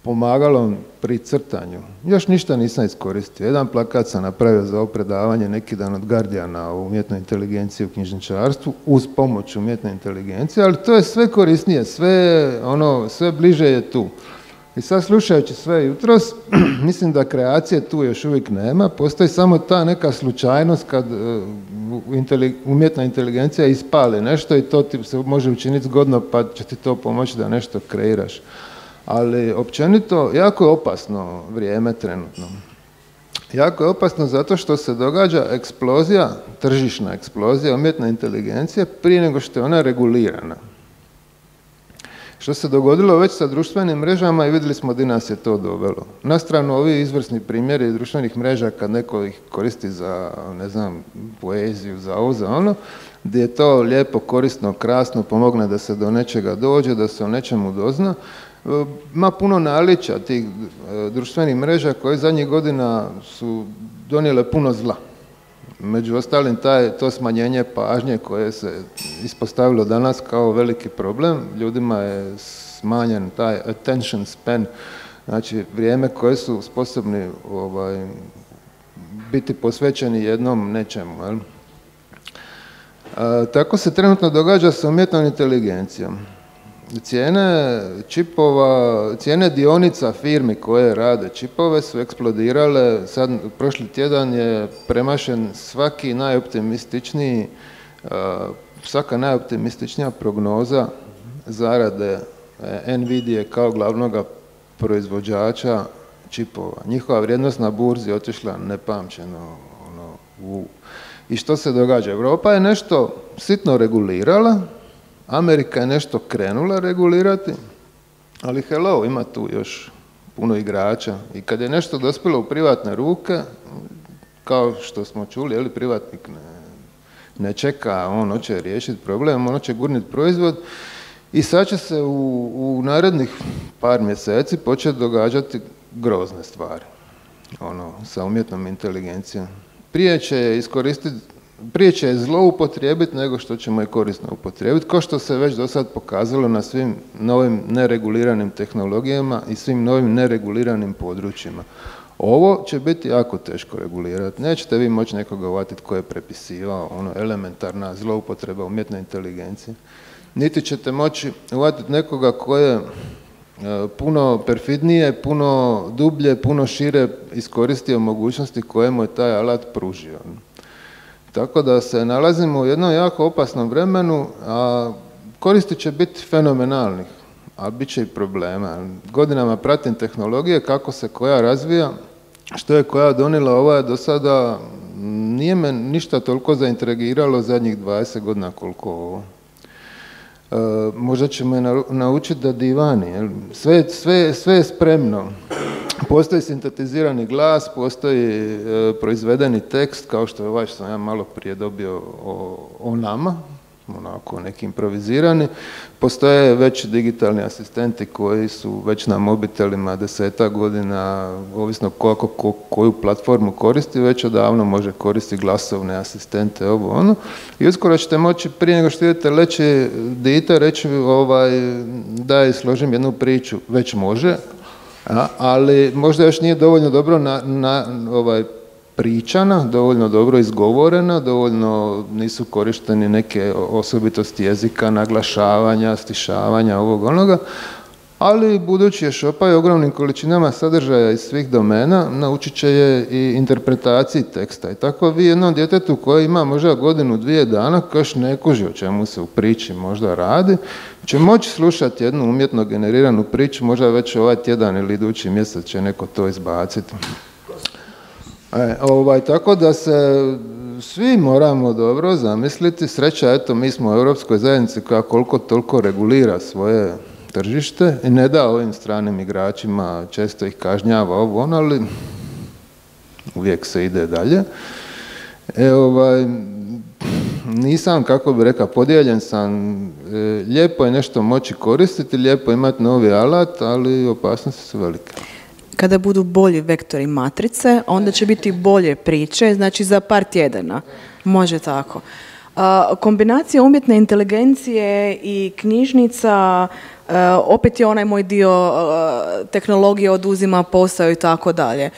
[SPEAKER 7] pomagalom pri crtanju. Još ništa nisam iskoristio. Jedan plakat sam napravio za ovo predavanje neki dan od Guardiana o umjetnoj inteligenciji u knjižničarstvu uz pomoć umjetne inteligencije, ali to je sve korisnije, sve bliže je tu. I sad slušajući sve jutros, mislim da kreacije tu još uvijek nema, postoji samo ta neka slučajnost kad umjetna inteligencija ispali nešto i to ti se može učiniti zgodno pa će ti to pomoći da nešto kreiraš. Ali općenito jako je opasno vrijeme trenutno. Jako je opasno zato što se događa eksplozija, tržišna eksplozija umjetne inteligencije prije nego što je ona regulirana. Što se dogodilo već sa društvenim mrežama i vidjeli smo di nas je to dovelo. Na stranu ovi izvrsni primjeri društvenih mreža kad neko ih koristi za, ne znam, poeziju, za ovo, za ono, gdje je to lijepo, korisno, krasno, pomogne da se do nečega dođe, da se o nečemu dozna. Ima puno naličja tih društvenih mreža koje zadnjih godina su donijele puno zla. Među ostalim to smanjenje pažnje koje se ispostavilo danas kao veliki problem. Ljudima je smanjen taj attention span, znači vrijeme koje su sposobni biti posvećeni jednom nečemu. Tako se trenutno događa sa umjetnom inteligencijom. Cijene čipova, cijene dionica firmi koje rade čipove su eksplodirale. Sad, prošli tjedan je premašen svaka najoptimističnija prognoza zarade Nvidia kao glavnog proizvođača čipova. Njihova vrijednost na burzi je otišla nepamćeno. I što se događa? Europa je nešto sitno regulirala, Amerika je nešto krenula regulirati, ali hello, ima tu još puno igrača. I kad je nešto dospjelo u privatne ruke, kao što smo čuli, privatnik ne čeka, on hoće riješiti problem, on hoće gurniti proizvod i sad će se u narednih par mjeseci početi događati grozne stvari sa umjetnom inteligencijom. Prije će je zloupotrijebiti nego što ćemo je korisno upotrijebiti, kao što se već do sad pokazalo na svim novim nereguliranim tehnologijama i svim novim nereguliranim područjima. Ovo će biti jako teško regulirati. Nećete vi moći nekoga uvatiti ko je prepisivao elementarna zloupotreba umjetne inteligencije. Niti ćete moći uvatiti nekoga ko je puno perfidnije, puno dublje, puno šire iskoristio mogućnosti koje mu je taj alat pružio. Tako da se nalazimo u jednom jako opasnom vremenu, a koristi će biti fenomenalnih, a bit će i problema. Godinama pratim tehnologije, kako se koja razvija, što je koja donijela, ova je do sada, nije me ništa toliko zaintrigiralo zadnjih 20 godina koliko ovo. Možda ćemo je naučiti da divani, sve je spremno. Postoji sintetizirani glas, postoji proizvedeni tekst, kao što je ovaj što sam ja malo prije dobio o nama, onako neki improvizirani. Postoje već digitalni asistenti koji su već na mobitelima 10 godina, ovisno koju platformu koristi, već odavno može koristiti glasovne asistente, ovo ono. I uskoro ćete moći, prije nego što idete leći dite, reći daj složim jednu priču, već može, ali možda još nije dovoljno dobro pričana, dovoljno dobro izgovorena, dovoljno nisu korišteni neke osobitosti jezika, naglašavanja, stišavanja, ovog onoga, ali budući je šopaj ogromnim količinama sadržaja iz svih domena, naučit će je i interpretaciji teksta. I tako vi jednom djetetu koje ima možda godinu, 2 dana, koji još ne kuži o čemu se u priči možda radi, će moći slušati jednu umjetno generiranu priču, možda već ovaj tjedan ili idući mjesec će neko to izbaciti. Tako da se svi moramo dobro zamisliti. Sreća, eto, mi smo u Europskoj zajednici koja koliko toliko regulira svoje tržište i ne da ovim stranim igračima, često ih kažnjava ovo ono, ali uvijek se ide dalje. Nisam, kako bi rekao, podijeljen sam. Lijepo je nešto moći koristiti, lijepo je imati novi alat, ali opasnosti su velike.
[SPEAKER 1] Kada budu bolji vektori matrice, onda će biti bolje priče, znači za par tjedana. Može tako. Kombinacija umjetne inteligencije i knjižnica, opet je onaj moj dio tehnologije oduzima posao i tako dalje.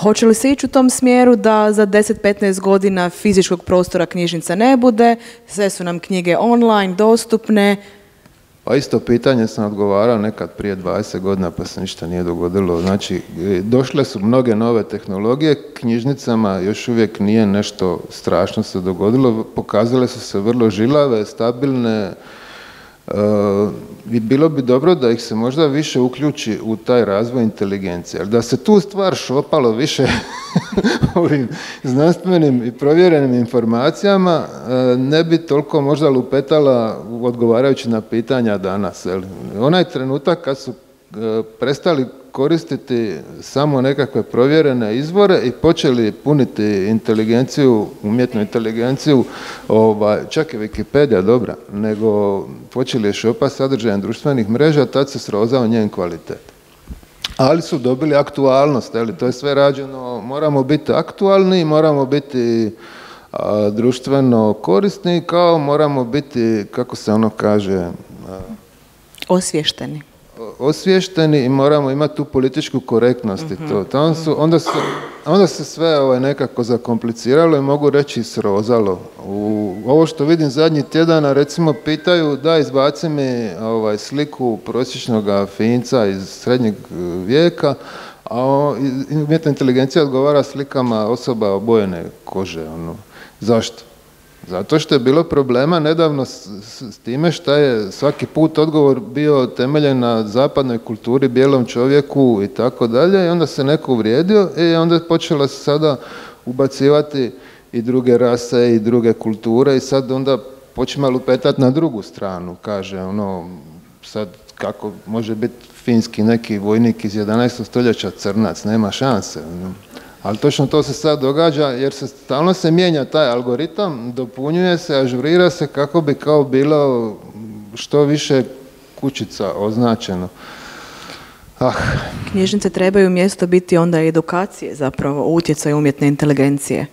[SPEAKER 1] Hoće li se ići u tom smjeru da za 10-15 godina fizičkog prostora knjižnica ne bude, sve su nam knjige online, dostupne?
[SPEAKER 7] Pa isto pitanje sam odgovarao nekad prije 20 godina pa se ništa nije dogodilo. Znači, došle su mnoge nove tehnologije, knjižnicama još uvijek nije nešto strašno se dogodilo, pokazale su se vrlo žilave, stabilne i bilo bi dobro da ih se možda više uključi u taj razvoj inteligencije. Ali da se tu stvar šopalo više ovim znanstvenim i provjerenim informacijama, ne bi toliko možda lupetala odgovarajući na pitanja danas. Onaj trenutak kad su prestali koristiti samo nekakve provjerene izvore i počeli puniti inteligenciju, umjetnu inteligenciju, čak i Wikipedia dobra, nego počeli je šopati sadržajem društvenih mreža, tad se srozao njen kvalitet. Ali su dobili aktualnost, to je sve rađeno, moramo biti aktualni, moramo biti društveno korisni, kao moramo biti, kako se ono kaže... osvješteni i moramo imati tu političku korektnost i to. Onda se sve nekako zakompliciralo i mogu reći srozalo. Ovo što vidim zadnjih tjedana, recimo pitaju da izbaci mi sliku prosječnog Finca iz srednjeg vijeka, a umjetna inteligencija odgovara slikama osoba obojene kože. Zašto? Zato što je bilo problema nedavno s time što je svaki put odgovor bio temeljen na zapadnoj kulturi, bijelom čovjeku i tako dalje, i onda se neko uvrijedio i onda je počelo se sada ubacivati i druge rase i druge kulture i sad onda počima lupetati na drugu stranu, kaže sad kako može biti finski neki vojnik iz 11. stoljeća crnac, nema šanse. Ali točno to se sad događa jer stalno se mijenja taj algoritam, dopunjuje se, ažurira se kako bi kao bilo što više kućica označeno.
[SPEAKER 1] Knjižnice trebaju mjesto biti onda edukacije zapravo o utjecaju umjetne inteligencije.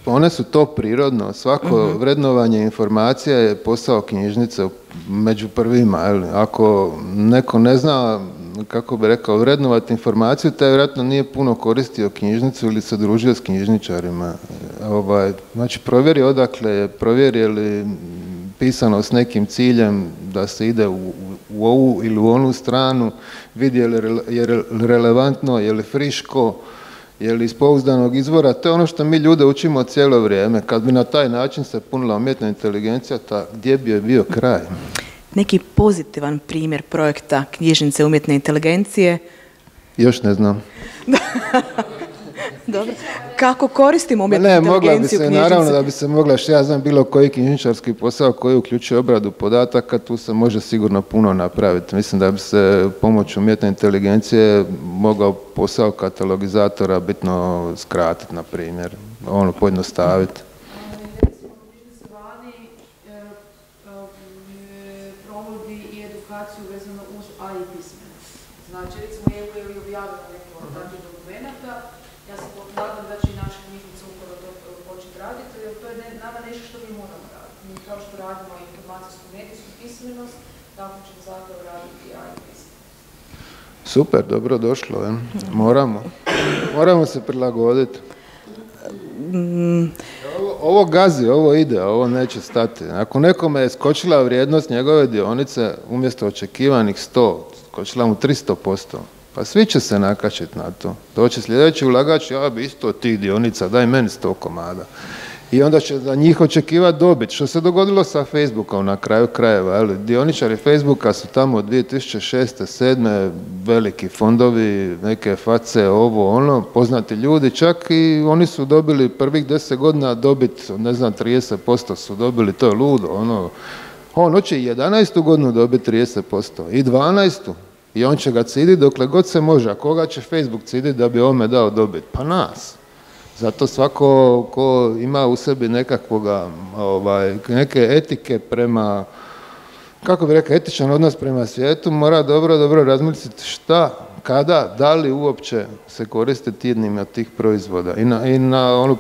[SPEAKER 7] One su to prirodno. Svako vrednovanje informacija je posao knjižnice među prvima. Ako neko ne zna, kako bi rekao, vrednovati informaciju, taj vjerojatno nije puno koristio knjižnicu ili se družio s knjižničarima. Znači, provjeri odakle, provjeri je li pisano s nekim ciljem da se ide u ovu ili u onu stranu, vidi je li relevantno, je li friško je li iz pouzdanog izvora, to je ono što mi ljude učimo cijelo vrijeme. Kad bi na taj način se punila umjetna inteligencija, gdje bi joj bio kraj?
[SPEAKER 1] Neki pozitivan primjer projekta knjižnice umjetne inteligencije?
[SPEAKER 7] Još ne znam.
[SPEAKER 1] Dobro. Kako koristimo umjetnu inteligenciju u knjižnici?
[SPEAKER 7] Ne, mogla bi se, naravno da bi se mogla, ja znam bilo koji knjižničarski posao koji uključuje obradu podataka, tu se može sigurno puno napraviti. Mislim da bi se pomoću umjetne inteligencije mogao posao katalogizatora bitno skratiti, na primjer, pojednostaviti.
[SPEAKER 6] Provodi i edukaciju vezano uz AI pismenost. Znači, recimo, je li objavila neke od takvih dokumenata, ja se nadam da će i naša knjižnica upravo to početi raditi, jer to je nama nešto što mi moramo raditi. Mi kao što radimo informacijsku medijsku pismenost, tako ćemo zapravo raditi i AI pismenost.
[SPEAKER 7] Super, dobro došlo. Moramo se prilagoditi. Ovo gazi, ovo ide, ovo neće stati. Ako nekome je skočila vrijednost njegove dionice umjesto očekivanih 100, skočila mu 300%, pa svi će se nakačiti na to. Doći sljedeći ulagač, ja bi isto od tih dionica, daj meni 100 komada. I onda će za njih očekivati dobit. Što se dogodilo sa Facebookom na kraju krajeva? Ali dioničari Facebooka su tamo od 2006. 2007. veliki fondovi, neke face, poznati ljudi čak i oni su dobili prvih 10 godina dobit, ne znam, 30% su dobili, to je ludo. On hoće i 11. godinu dobiti 30% i 12. I on će ga ciditi dokle god se može. A koga će Facebook ciditi da bi ovome dao dobit? Pa nas. Zato svako ko ima u sebi neke etike prema, kako bi rekao, etičan odnos prema svijetu, mora dobro razmisliti šta, kada, da li uopće se koristiti jednim od tih proizvoda i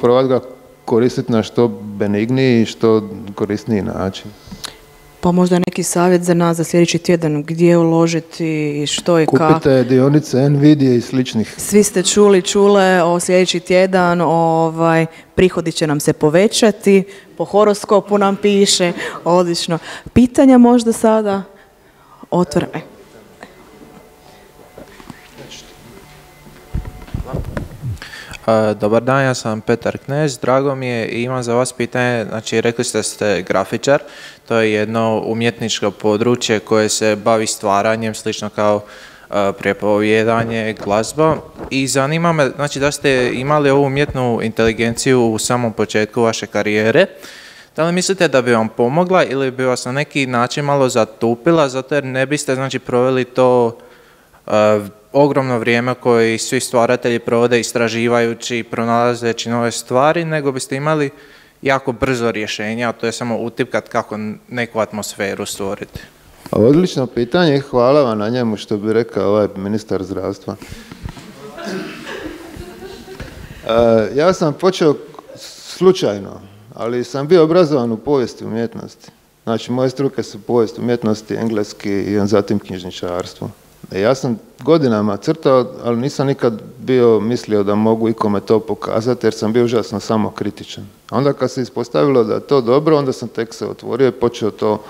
[SPEAKER 7] probati ga koristiti na što benigniji i što korisniji način.
[SPEAKER 1] Pa možda neki savjet za nas za sljedeći tjedan, gdje uložiti i što i kako.
[SPEAKER 7] Kupite dionice Nvidia i sličnih.
[SPEAKER 1] Svi ste čule o sljedeći tjedan, prihodi će nam se povećati, po horoskopu nam piše, odlično. Pitanja možda sada otvorene.
[SPEAKER 8] Dobar dan, ja sam Petar Knez, drago mi je i imam za vas pitanje, znači rekli ste grafičar, to je jedno umjetničko područje koje se bavi stvaranjem, slično kao pripovijedanje, glazba i zanima me, znači da ste imali ovu umjetnu inteligenciju u samom početku vaše karijere, da li mislite da bi vam pomogla ili bi vas na neki način malo zatupila, zato jer ne biste znači proveli to ogromno vrijeme koje svi stvaratelji provode istraživajući, pronalazeći nove stvari, nego biste imali jako brzo rješenje, a to je samo utipkat kako neku atmosferu stvoriti.
[SPEAKER 7] Odlično pitanje i hvala vam na njemu, što bi rekao ovaj ministar zdravstva. Ja sam počeo slučajno, ali sam bio obrazovan u povijesti umjetnosti. Znači, moje struke su povijest umjetnosti, engleski i zatim knjižničarstvo. Ja sam godinama crtao, ali nisam nikad bio mislio da mogu ikome to pokazati, jer sam bio užasno samokritičan. Onda kad se ispostavilo da je to dobro, onda sam tek se otvorio i počeo to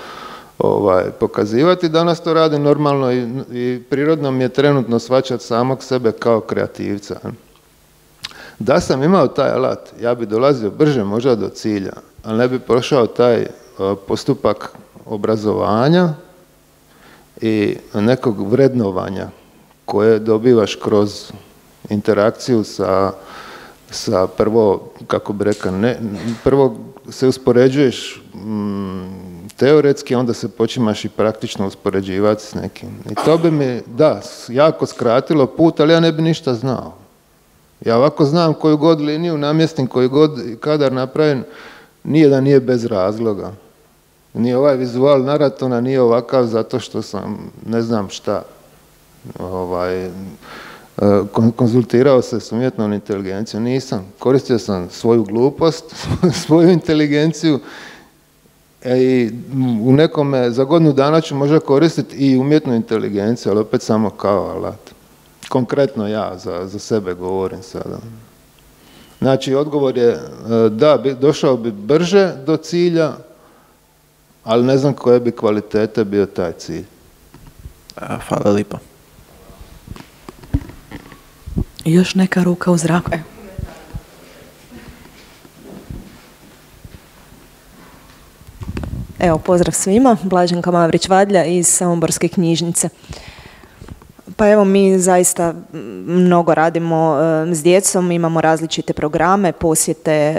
[SPEAKER 7] pokazivati. Danas to radim normalno i prirodno mi je trenutno shvaćati samog sebe kao kreativca. Da sam imao taj alat, ja bi dolazio brže možda do cilja, ali ne bi prošao taj postupak obrazovanja i nekog vrednovanja koje dobivaš kroz interakciju sa prvo, kako bi rekao, prvo se uspoređuješ teoretski, onda se počinješ i praktično uspoređivati s nekim. I to bi mi, jako skratilo put, ali ja ne bi ništa znao. Ja ovako znam koju god liniju namjestim, koju god kadar napravim, nije bez razloga. Nije ovaj vizual naratona, nije ovakav zato što sam ne znam šta. Konzultirao se s umjetnom inteligencijom, nisam. Koristio sam svoju glupost, svoju inteligenciju i u nekome za godinu dana ću možda koristiti i umjetnu inteligenciju, ali opet samo kao alat. Konkretno ja za sebe govorim sada. Znači, odgovor je da, došao bi brže do cilja, ali ne znam koje bi kvalitete bio taj cilj.
[SPEAKER 8] Hvala lijepo.
[SPEAKER 1] I još neka ruka u zraku.
[SPEAKER 9] Evo, pozdrav svima. Blaženka Mavrić-Vadlja iz Samoborske knjižnice. Pa evo, mi zaista mnogo radimo s djecom, imamo različite programe, posjete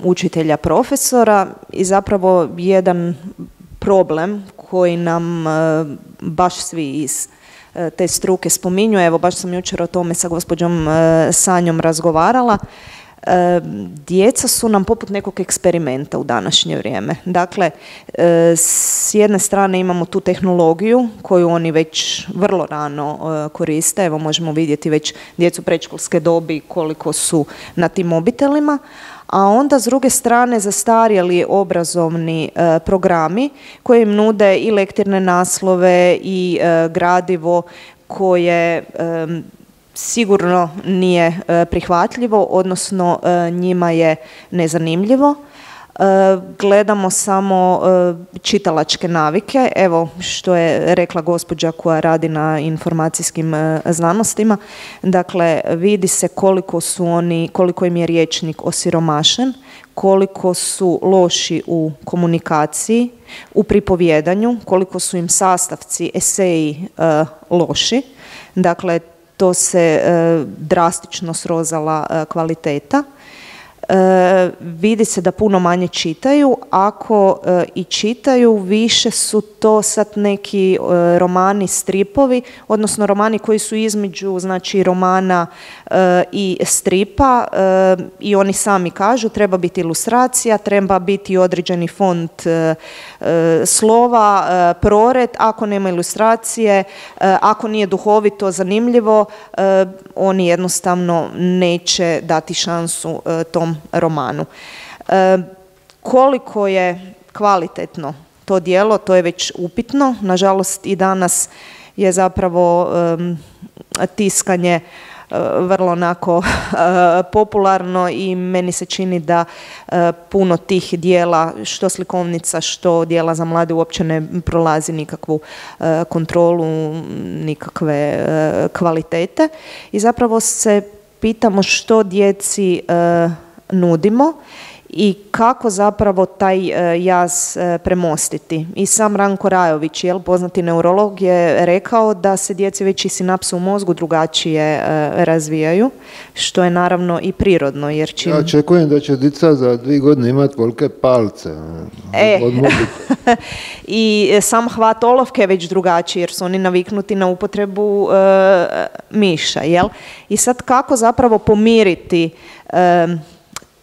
[SPEAKER 9] učitelja, profesora i zapravo jedan problem koji nam baš svi iz te struke spominju. Evo, baš sam jučer o tome sa gospođom Sanjom razgovarala. Djeca su nam poput nekog eksperimenta u današnje vrijeme. Dakle, s jedne strane imamo tu tehnologiju koju oni već vrlo rano koriste. Evo, možemo vidjeti već djecu predškolske dobi koliko su na tim mobitelima. A onda s druge strane zastarjeli obrazovni programi koji im nude i lektirne naslove i gradivo koje sigurno nije prihvatljivo, odnosno njima je nezanimljivo. Gledamo samo čitalačke navike, evo što je rekla gospođa koja radi na informacijskim znanostima. Dakle, vidi se koliko im je rječnik osiromašen, koliko su loši u komunikaciji, u pripovjedanju, koliko su im sastavci, eseji loši. Dakle, to se drastično srozala kvaliteta. Vidi se da puno manje čitaju, ako i čitaju, više su to sad neki romani, stripovi, odnosno romani koji su između, znači, romana i stripa, i oni sami kažu treba biti ilustracija, treba biti određeni font slova, prored, ako nema ilustracije, ako nije duhovito, zanimljivo, oni jednostavno neće dati šansu tom romanu. Koliko je kvalitetno to djelo, to je već upitno. Nažalost, i danas je zapravo tiskanje vrlo onako popularno i meni se čini da puno tih dijela, što slikovnica, što dijela za mlade, uopće ne prolazi nikakvu kontrolu, nikakve kvalitete. I zapravo se pitamo što djeci nudimo i kako zapravo taj jaz premostiti. I sam Ranko Rajović, poznati neurolog, je rekao da se djeci već i sinapse u mozgu drugačije razvijaju, što je naravno i prirodno. Jer
[SPEAKER 7] Ja očekujem da će djeca za 2 godine imati velike palce od mobitela.
[SPEAKER 9] I sam hvat olovke je već drugačiji jer su oni naviknuti na upotrebu miša. I sad kako zapravo pomiriti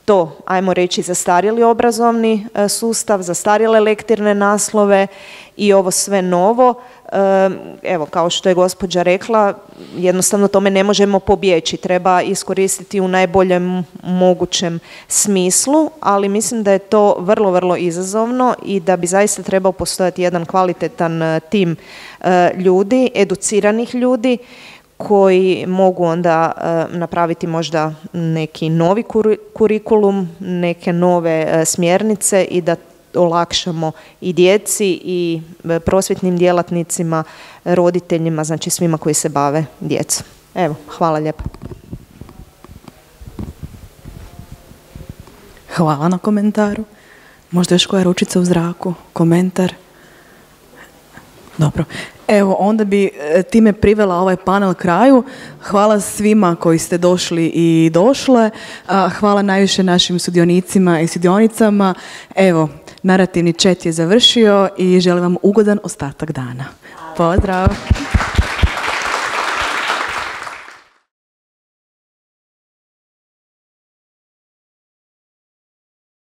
[SPEAKER 9] to, ajmo reći, zastarjeli obrazovni sustav, zastarjele lektirne naslove i ovo sve novo. Evo, kao što je gospođa rekla, jednostavno tome ne možemo pobjeći, treba iskoristiti u najboljem mogućem smislu, ali mislim da je to vrlo, vrlo izazovno i da bi zaista trebao postojati jedan kvalitetan tim ljudi, educiranih ljudi, koji mogu onda napraviti možda neki novi kurikulum, neke nove smjernice i da olakšamo i djeci i prosvjetnim djelatnicima, roditeljima, znači svima koji se bave djecom. Evo, hvala lijepo.
[SPEAKER 1] Hvala na komentaru. Možda još koja ručica u zraku? Komentar? Dobro. Evo, onda bi time privela ovaj panel kraju. Hvala svima koji ste došli i došle. Hvala najviše našim sudionicima i sudionicama. Evo, narativni chat je završio i želim vam ugodan ostatak dana. Pozdrav!